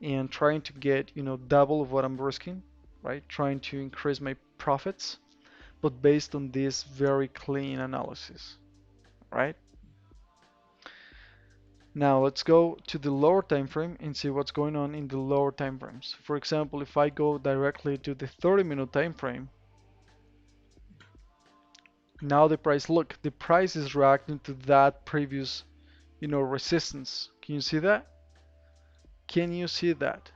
and trying to get, double of what I'm risking, right? Trying to increase my profits, but based on this very clean analysis, right? Now let's go to the lower time frame and see what's going on in the lower time frames. For example, if I go directly to the 30-minute time frame, now the price is reacting to that previous, resistance. Can you see that? Can you see that?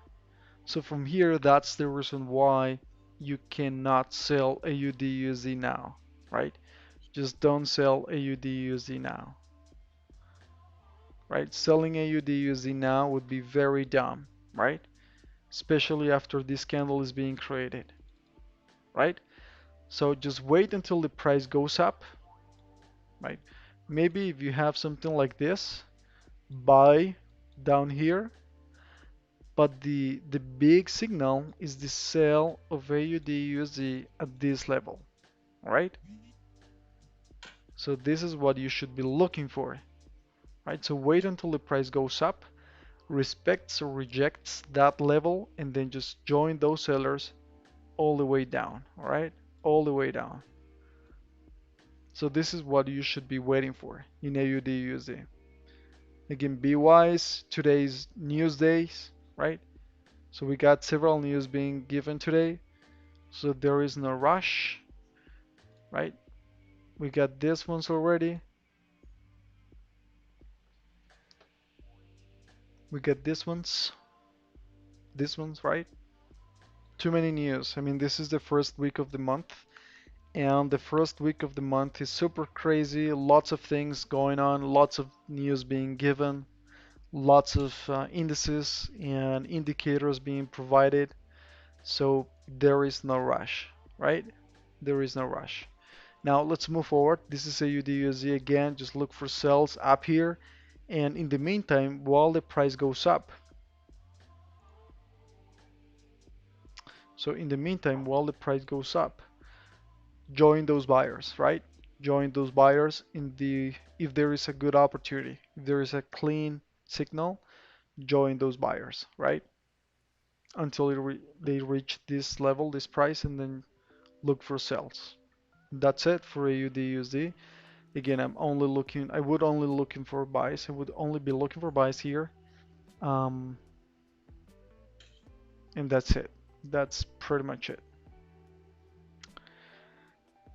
So from here, that's the reason why you cannot sell AUD USD now, right? Just don't sell AUD USD now, right? Selling AUD USD now would be very dumb, right? Especially after this candle is being created, right? So just wait until the price goes up, right? Maybe if you have something like this, buy down here, but the big signal is the sell of AUD USD at this level, right? So this is what you should be looking for, right? So wait until the price goes up, respects or rejects that level, and then just join those sellers all the way down, all right? All the way down. So this is what you should be waiting for in AUD USD. Again, be wise. Today's news days, right? So we got several news being given today. So there is no rush, right? We got this ones already. We got these ones, right? Too many news. I mean, this is the first week of the month, and the first week of the month is super crazy. Lots of things going on, lots of news being given, lots of indices and indicators being provided. So there is no rush, right? There is no rush. Now let's move forward. This is AUD/USD again. Just look for sells up here. And in the meantime, while the price goes up, so in the meantime, while the price goes up, join those buyers, right? Join those buyers in the if there is a good opportunity, if there is a clean signal, join those buyers, right? Until they reach this level, this price, and then look for sells. That's it for AUD/USD. Again, I would only looking for buys. I would only be looking for buys here. Um, and that's it. That's pretty much it.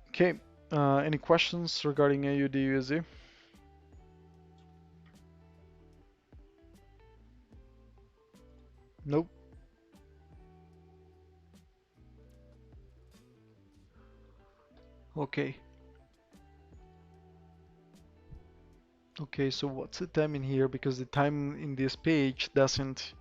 Okay. Any questions regarding AUD/USD? Nope. Okay. Okay, so what's the time in here? Because the time in this page doesn't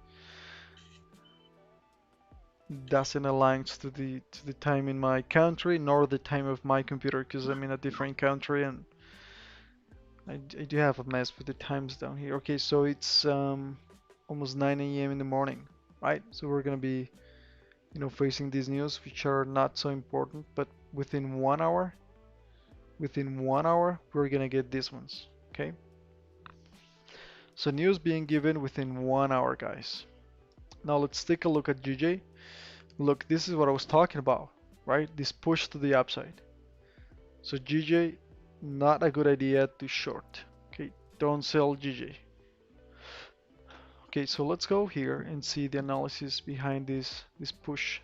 align to the time in my country nor the time of my computer because I'm in a different country and I do have a mess with the times down here. Okay, so it's almost 9 a.m. in the morning, right? So we're gonna be, facing these news which are not so important, but within 1 hour, we're gonna get these ones. Okay, so news being given within 1 hour, guys. Now let's take a look at GJ. Look, this is what I was talking about, right? This push to the upside. So GJ, not a good idea to short. Okay, don't sell GJ. Okay, so let's go here and see the analysis behind this push.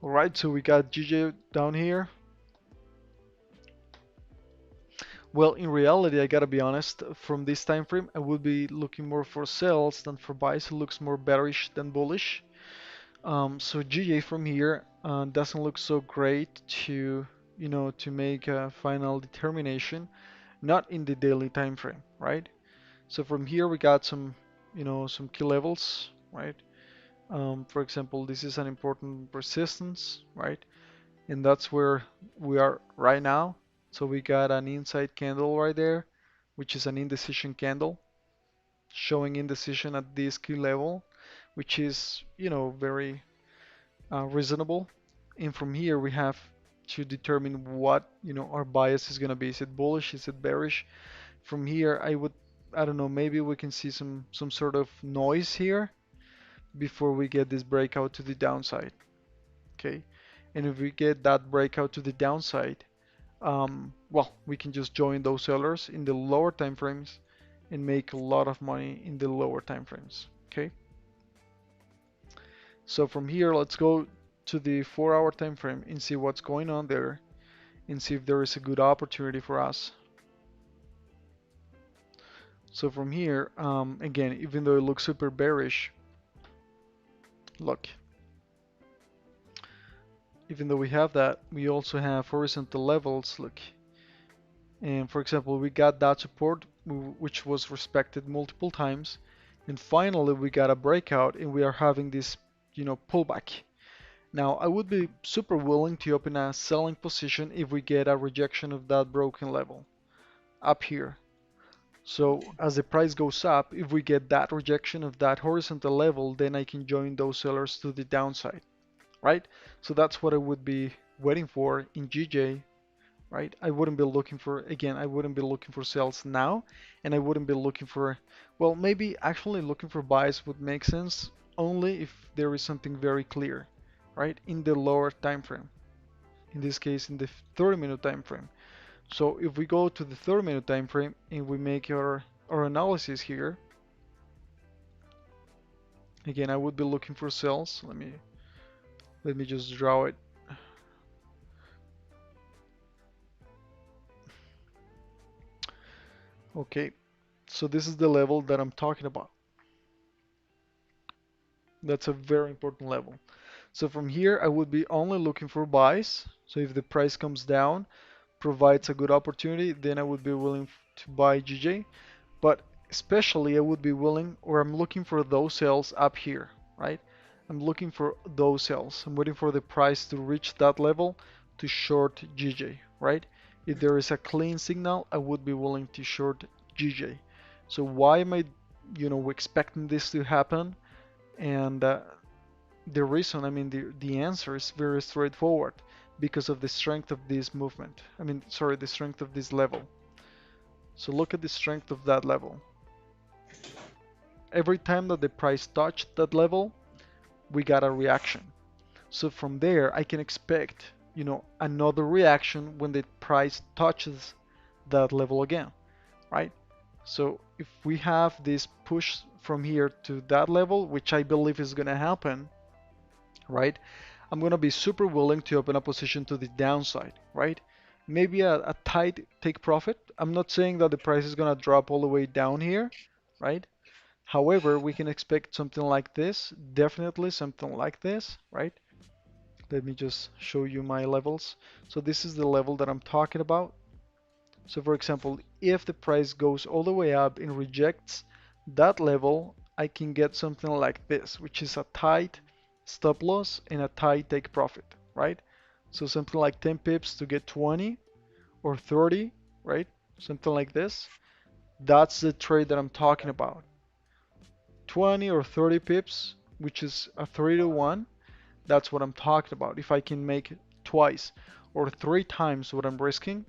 All right, so we got GJ down here. Well, in reality, I gotta be honest, from this time frame, I would be looking more for sells than for buys. It looks more bearish than bullish. So GA from here doesn't look so great to, to make a final determination, not in the daily time frame, right? So from here we got some, some key levels, right? For example, this is an important resistance, right? And that's where we are right now. So we got an inside candle right there, which is an indecision candle, showing indecision at this key level, which is, very reasonable. And from here we have to determine what, our bias is going to be. Is it bullish? Is it bearish? From here, I don't know, maybe we can see some sort of noise here before we get this breakout to the downside. Okay. And if we get that breakout to the downside, well, we can just join those sellers in the lower time frames and make a lot of money in the lower time frames. Okay. So from here, let's go to the 4-hour time frame and see what's going on there and see if there is a good opportunity for us. So from here, again, even though it looks super bearish, look, even though we have that, we also have horizontal levels, look. And for example, we got that support, which was respected multiple times. And finally, we got a breakout and we are having this, pullback. Now, I would be super willing to open a selling position if we get a rejection of that broken level up here. So as the price goes up, if we get that rejection of that horizontal level, then I can join those sellers to the downside, right? So that's what I would be waiting for in GJ, right? I wouldn't be looking for, again, I wouldn't be looking for sales now, and I wouldn't be looking for, well, maybe actually looking for buys would make sense only if there is something very clear, right? In the lower time frame. In this case, in the 30-minute time frame. So if we go to the 30-minute time frame and we make our analysis here, again, I would be looking for sales. Let me just draw it. Okay, so this is the level that I'm talking about. That's a very important level. So from here, I would be only looking for buys. So if the price comes down, provides a good opportunity, then I would be willing to buy GJ. But especially I would be willing, or I'm looking for those sales up here, right? I'm looking for those sales. I'm waiting for the price to reach that level to short GJ, right? If there is a clean signal, I would be willing to short GJ. So why am I, expecting this to happen? And the reason, I mean, the answer is very straightforward because of the strength of this movement. I mean, sorry, the strength of this level. So look at the strength of that level. Every time that the price touched that level, we got a reaction. So from there, I can expect, another reaction when the price touches that level again, right? So if we have this push from here to that level, which I believe is going to happen, right? I'm going to be super willing to open a position to the downside, right? Maybe a tight take profit. I'm not saying that the price is going to drop all the way down here, right? However, we can expect something like this, definitely something like this, right? Let me just show you my levels. So this is the level that I'm talking about. So for example, if the price goes all the way up and rejects that level, I can get something like this, which is a tight stop loss and a tight take profit, right? So something like 10 pips to get 20 or 30, right? Something like this. That's the trade that I'm talking about. 20 or 30 pips, which is a 3 to 1. That's what I'm talking about. If I can make twice or 3 times what I'm risking,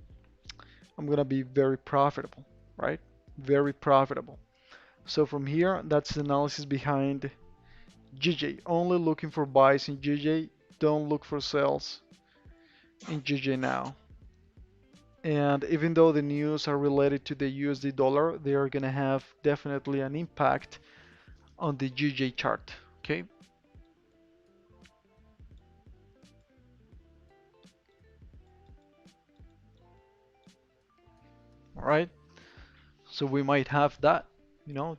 I'm gonna be very profitable, right? Very profitable. So from here, that's the analysis behind GJ. Only looking for buys in GJ. Don't look for sales in GJ now. And even though the news are related to the USD dollar, they are gonna have definitely an impact on the GJ chart. Okay. All right. So we might have that,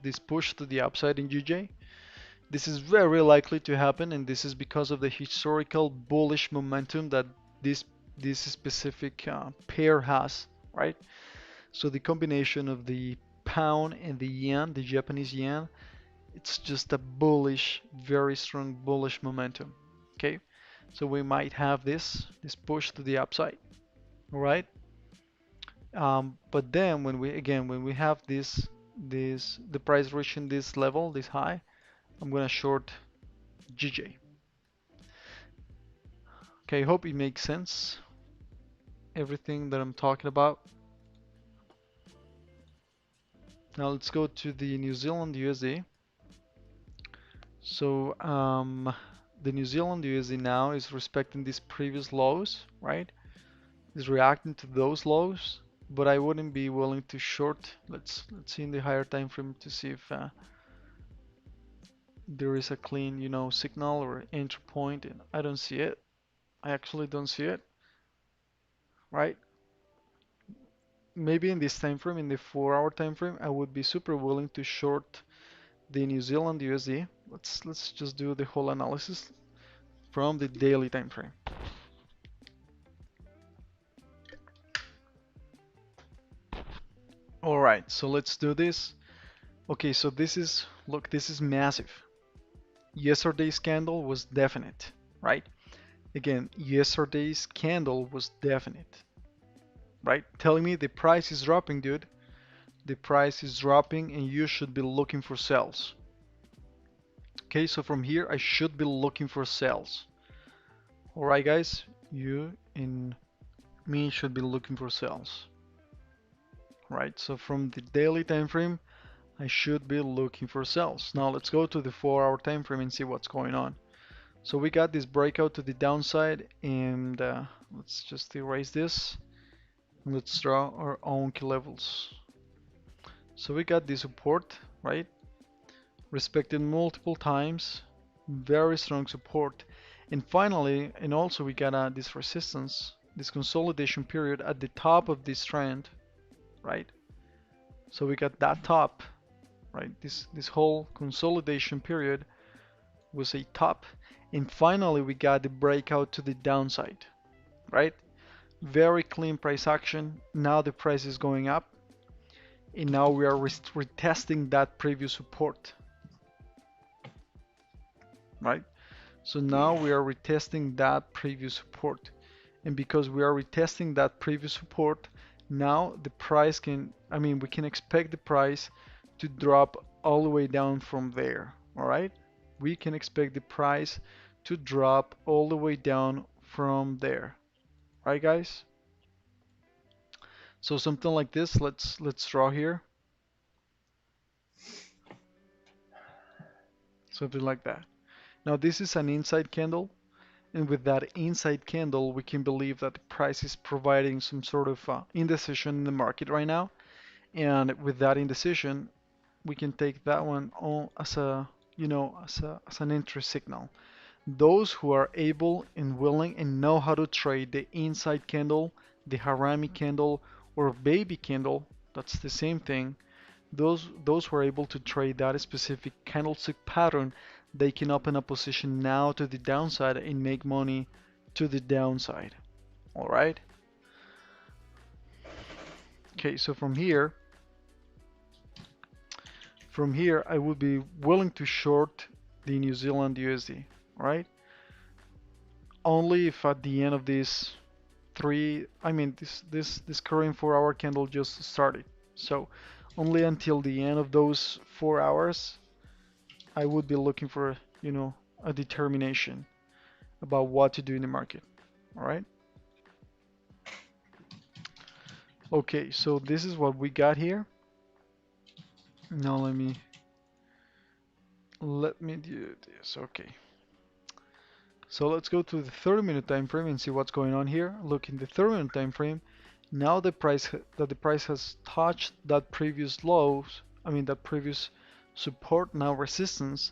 this push to the upside in GJ. This is very likely to happen, and this is because of the historical bullish momentum that this this specific pair has, right? So the combination of the pound and the yen, the Japanese yen, it's just a bullish, very strong bullish momentum. Okay, so we might have this push to the upside. All right. But then when we have this the price reaching this level, this high, I'm gonna short GJ. Okay, I hope it makes sense. Everything that I'm talking about. Now let's go to the New Zealand USD. So the New Zealand USD now is respecting these previous lows, right? Is reacting to those lows, but I wouldn't be willing to short. Let's see in the higher time frame to see if there is a clean, signal or entry point, and I don't see it. I actually don't see it, right? Maybe in this time frame, in the 4 hour time frame, I would be super willing to short the New Zealand USD. Let's just do the whole analysis from the daily time frame. All right, so let's do this. Okay, so look, this is massive. Yesterday's candle was definite, right? Again, yesterday's candle was definite, right? Telling me the price is dropping, dude. The price is dropping and you should be looking for sells. Okay, so from here I should be looking for sells. All right, guys, you and me should be looking for sells. Right, so from the daily time frame, I should be looking for sells. Now let's go to the 4 hour time frame and see what's going on. So we got this breakout to the downside, and let's just erase this. Let's draw our own key levels. So we got the support, right? Respected multiple times, very strong support. And finally, and also we got this resistance, this consolidation period at the top of this trend, right? So we got that top, right? This whole consolidation period was a top. And finally, we got the breakout to the downside, right? Very clean price action. Now the price is going up. And now we are retesting that previous support, right? So now we are retesting that previous support. And because we are retesting that previous support, now the price we can expect the price to drop all the way down from there, all right? We can expect the price to drop all the way down from there, right, guys? So something like this, let's draw here. Something like that. Now this is an inside candle, and with that inside candle, we can believe that the price is providing some sort of indecision in the market right now. And with that indecision, we can take that one on as as an entry signal. Those who are able and willing and know how to trade the inside candle, the harami candle, or baby candle, that's the same thing. Those who are able to trade that specific candlestick pattern, they can open a position now to the downside and make money to the downside. All right. Okay, so from here I would be willing to short the New Zealand USD, right? Only if at the end of this this current 4 hour candle just started. So only until the end of those 4 hours I would be looking for, a determination about what to do in the market. All right. Okay, so this is what we got here. Now let me do this. Okay. So let's go to the 30-minute time frame and see what's going on here. Look in the 30-minute time frame. Now the price has touched that previous lows, that previous support, now resistance.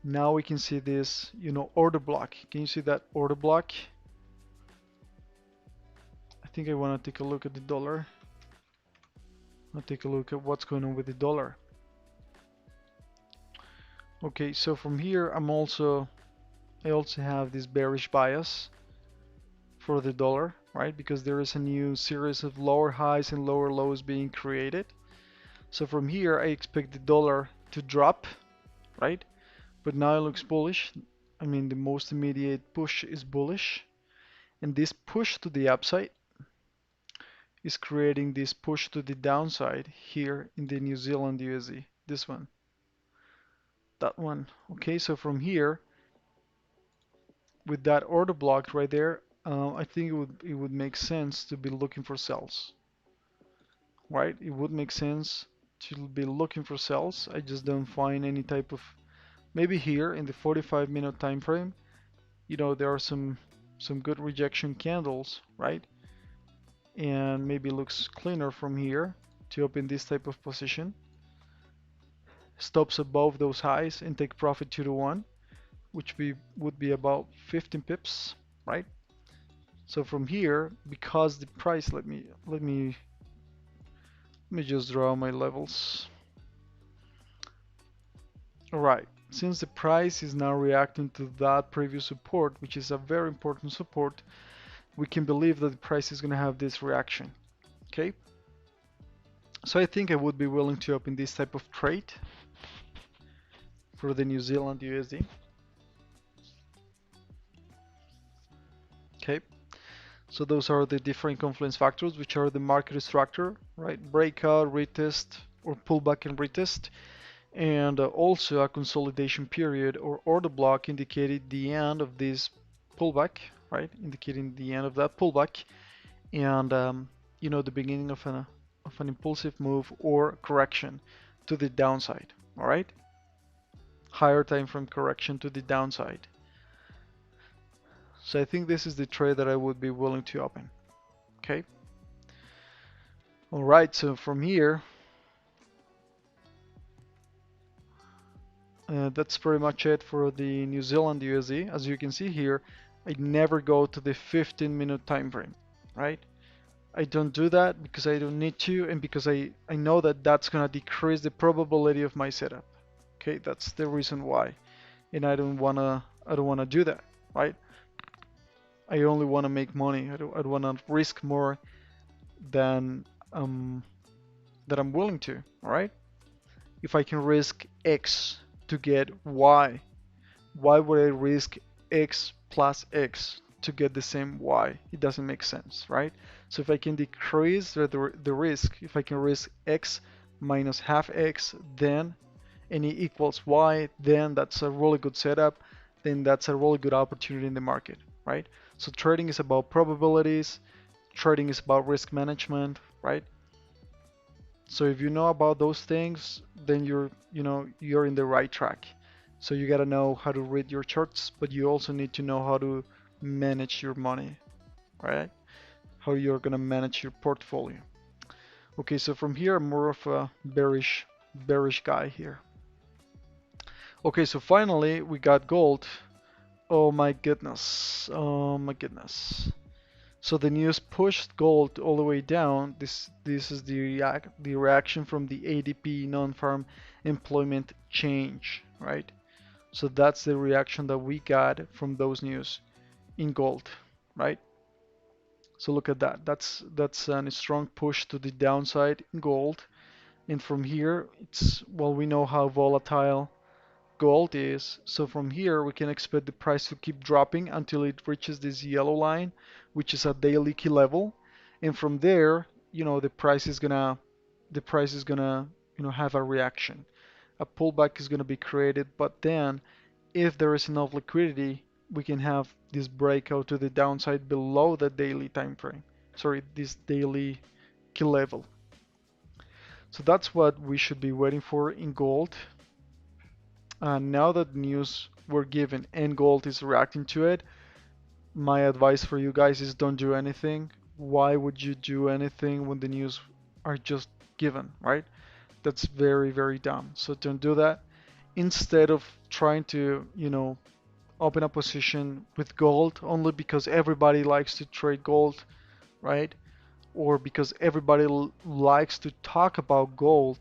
Now we can see this, order block. Can you see that order block? I think I want to take a look at the dollar. I'll take a look at what's going on with the dollar. Okay, so from here I also have this bearish bias for the dollar, right? Because there is a new series of lower highs and lower lows being created. So from here I expect the dollar to drop, right? But now it looks bullish. I mean, the most immediate push is bullish. And this push to the upside is creating this push to the downside here in the New Zealand USD. This one, that one. Okay, so from here, with that order block right there, I think it would make sense to be looking for sells, right? It would make sense to be looking for sells. I just don't find any type of, maybe here in the 45-minute time frame, there are some good rejection candles, right? And maybe looks cleaner from here to open this type of position. Stops above those highs and take profit 2 to 1, which would be about 15 pips, right? So from here, because the price, let me just draw my levels. All right, since the price is now reacting to that previous support, which is a very important support, we can believe that the price is going to have this reaction. Okay, so I think I would be willing to open this type of trade for the New Zealand USD. Okay, so those are the different confluence factors, which are the market structure, right? Breakout, retest, or pullback and retest, and also a consolidation period or order block indicating the end of this pullback, right? Indicating the end of that pullback, and the beginning of an impulsive move or correction to the downside. All right, higher time frame correction to the downside. So I think this is the trade that I would be willing to open. Okay. All right. So from here, that's pretty much it for the New Zealand USD. As you can see here, I never go to the 15-minute time frame, right? I don't do that because I don't need to, and because I know that that's gonna decrease the probability of my setup. Okay, that's the reason why, and I don't wanna do that, right? I only wanna make money. I don't wanna risk more than um that I'm willing to. All right? If I can risk X to get Y, why would I risk X plus X to get the same Y? It doesn't make sense, right? So if I can decrease the risk, if I can risk X minus half X, then and it equals Y, then that's a really good setup. Then that's a really good opportunity in the market, right? So trading is about probabilities. Trading is about risk management, right? So if you know about those things, then you're in the right track. So you gotta know how to read your charts, but you also need to know how to manage your money, right? How you're gonna manage your portfolio. Okay, so from here, I'm more of a bearish guy here. Okay, so finally we got gold. Oh my goodness. Oh my goodness. So the news pushed gold all the way down. This is the reaction from the ADP non-farm employment change, right? So that's the reaction that we got from those news in gold, right? So look at that. That's a strong push to the downside in gold. And from here, we know how volatile gold is. So from here, we can expect the price to keep dropping until it reaches this yellow line, which is a daily key level. And from there, the price is gonna have a reaction. A pullback is gonna be created, but then if there is enough liquidity, we can have this breakout to the downside below the daily time frame. Sorry, this daily key level. So that's what we should be waiting for in gold. Now that news were given and gold is reacting to it, my advice for you guys is don't do anything. Why would you do anything when the news are just given, right? That's very, very dumb. So don't do that. Instead of trying to, open a position with gold only because everybody likes to trade gold, right? Or because everybody likes to talk about gold,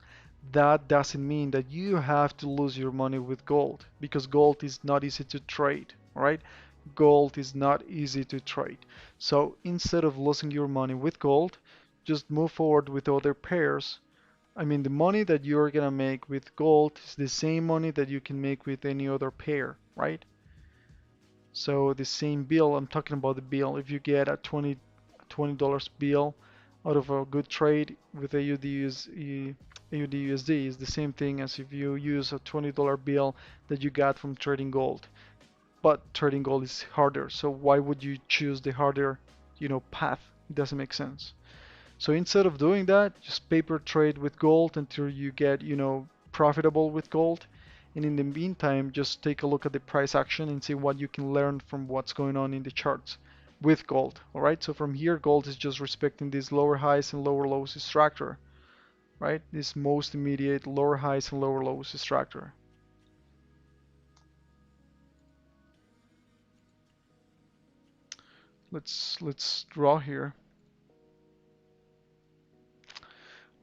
that doesn't mean that you have to lose your money with gold because gold is not easy to trade, right? Gold is not easy to trade. So instead of losing your money with gold, just move forward with other pairs. I mean, the money that you're gonna make with gold is the same money that you can make with any other pair, right? So the same bill, I'm talking about the bill. If you get a $20 bill out of a good trade with AUD USD is the same thing as if you use a $20 bill that you got from trading gold. But trading gold is harder, so why would you choose the harder, path? It doesn't make sense. So instead of doing that, just paper trade with gold until you get, profitable with gold. And in the meantime, just take a look at the price action and see what you can learn from what's going on in the charts with gold. All right. So from here, gold is just respecting this lower highs and lower lows structure, right? This most immediate lower highs and lower lows structure. Let's draw here.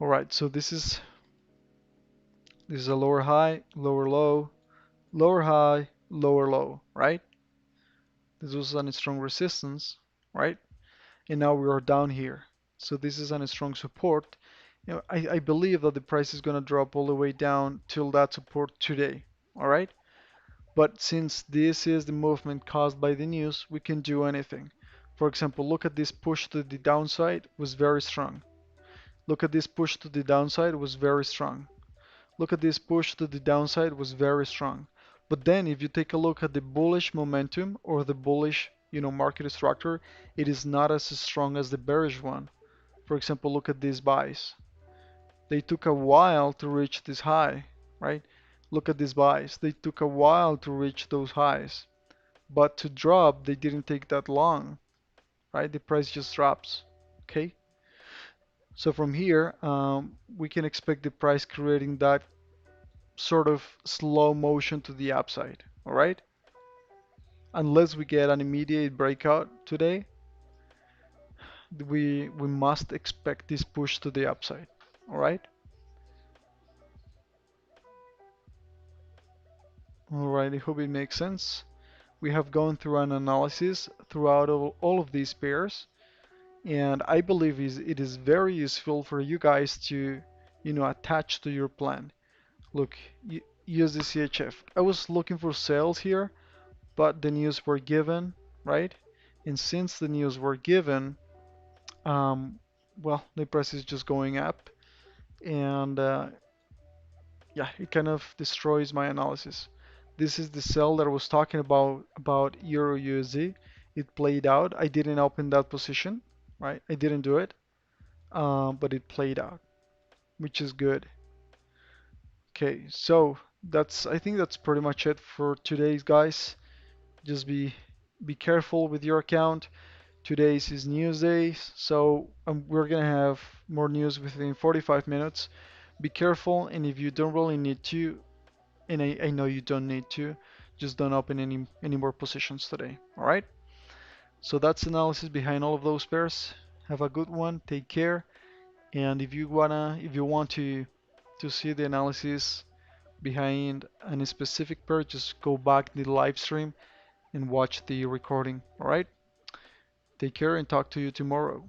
All right. So this is a lower high, lower low, lower high, lower low, right? This was a strong resistance, right? And now we are down here. So this is a strong support. I believe that the price is going to drop all the way down till that support today, all right? But since this is the movement caused by the news, we can do anything. For example, look at this push to the downside was very strong. Look at this push to the downside was very strong. Look at this push to the downside was very strong. But then if you take a look at the bullish momentum or the bullish, market structure, it is not as strong as the bearish one. For example, look at these buys. They took a while to reach this high, right? Look at these buys. They took a while to reach those highs. But to drop, they didn't take that long, right? The price just drops, okay? So from here, we can expect the price creating that sort of slow motion to the upside, all right? Unless we get an immediate breakout today, we must expect this push to the upside, all right? All right, I hope it makes sense. We have gone through an analysis throughout all of these pairs, and I believe it is very useful for you guys to, attach to your plan. Look, USDCHF. I was looking for sales here, but the news were given, right? And since the news were given, um, well, the price is just going up, and yeah, it kind of destroys my analysis. This is the sell that I was talking about Euro USD. It played out. I didn't open that position, right? I didn't do it, but it played out, which is good. Okay, so I think that's pretty much it for today, guys. Just be careful with your account. Today's is news day, so we're gonna have more news within 45 minutes. Be careful, and if you don't really need to, and I know you don't need to, just don't open any more positions today. All right? So that's analysis behind all of those pairs. Have a good one. Take care. And if you want to see the analysis behind any specific pair, just go back to the live stream and watch the recording. All right? Take care and talk to you tomorrow.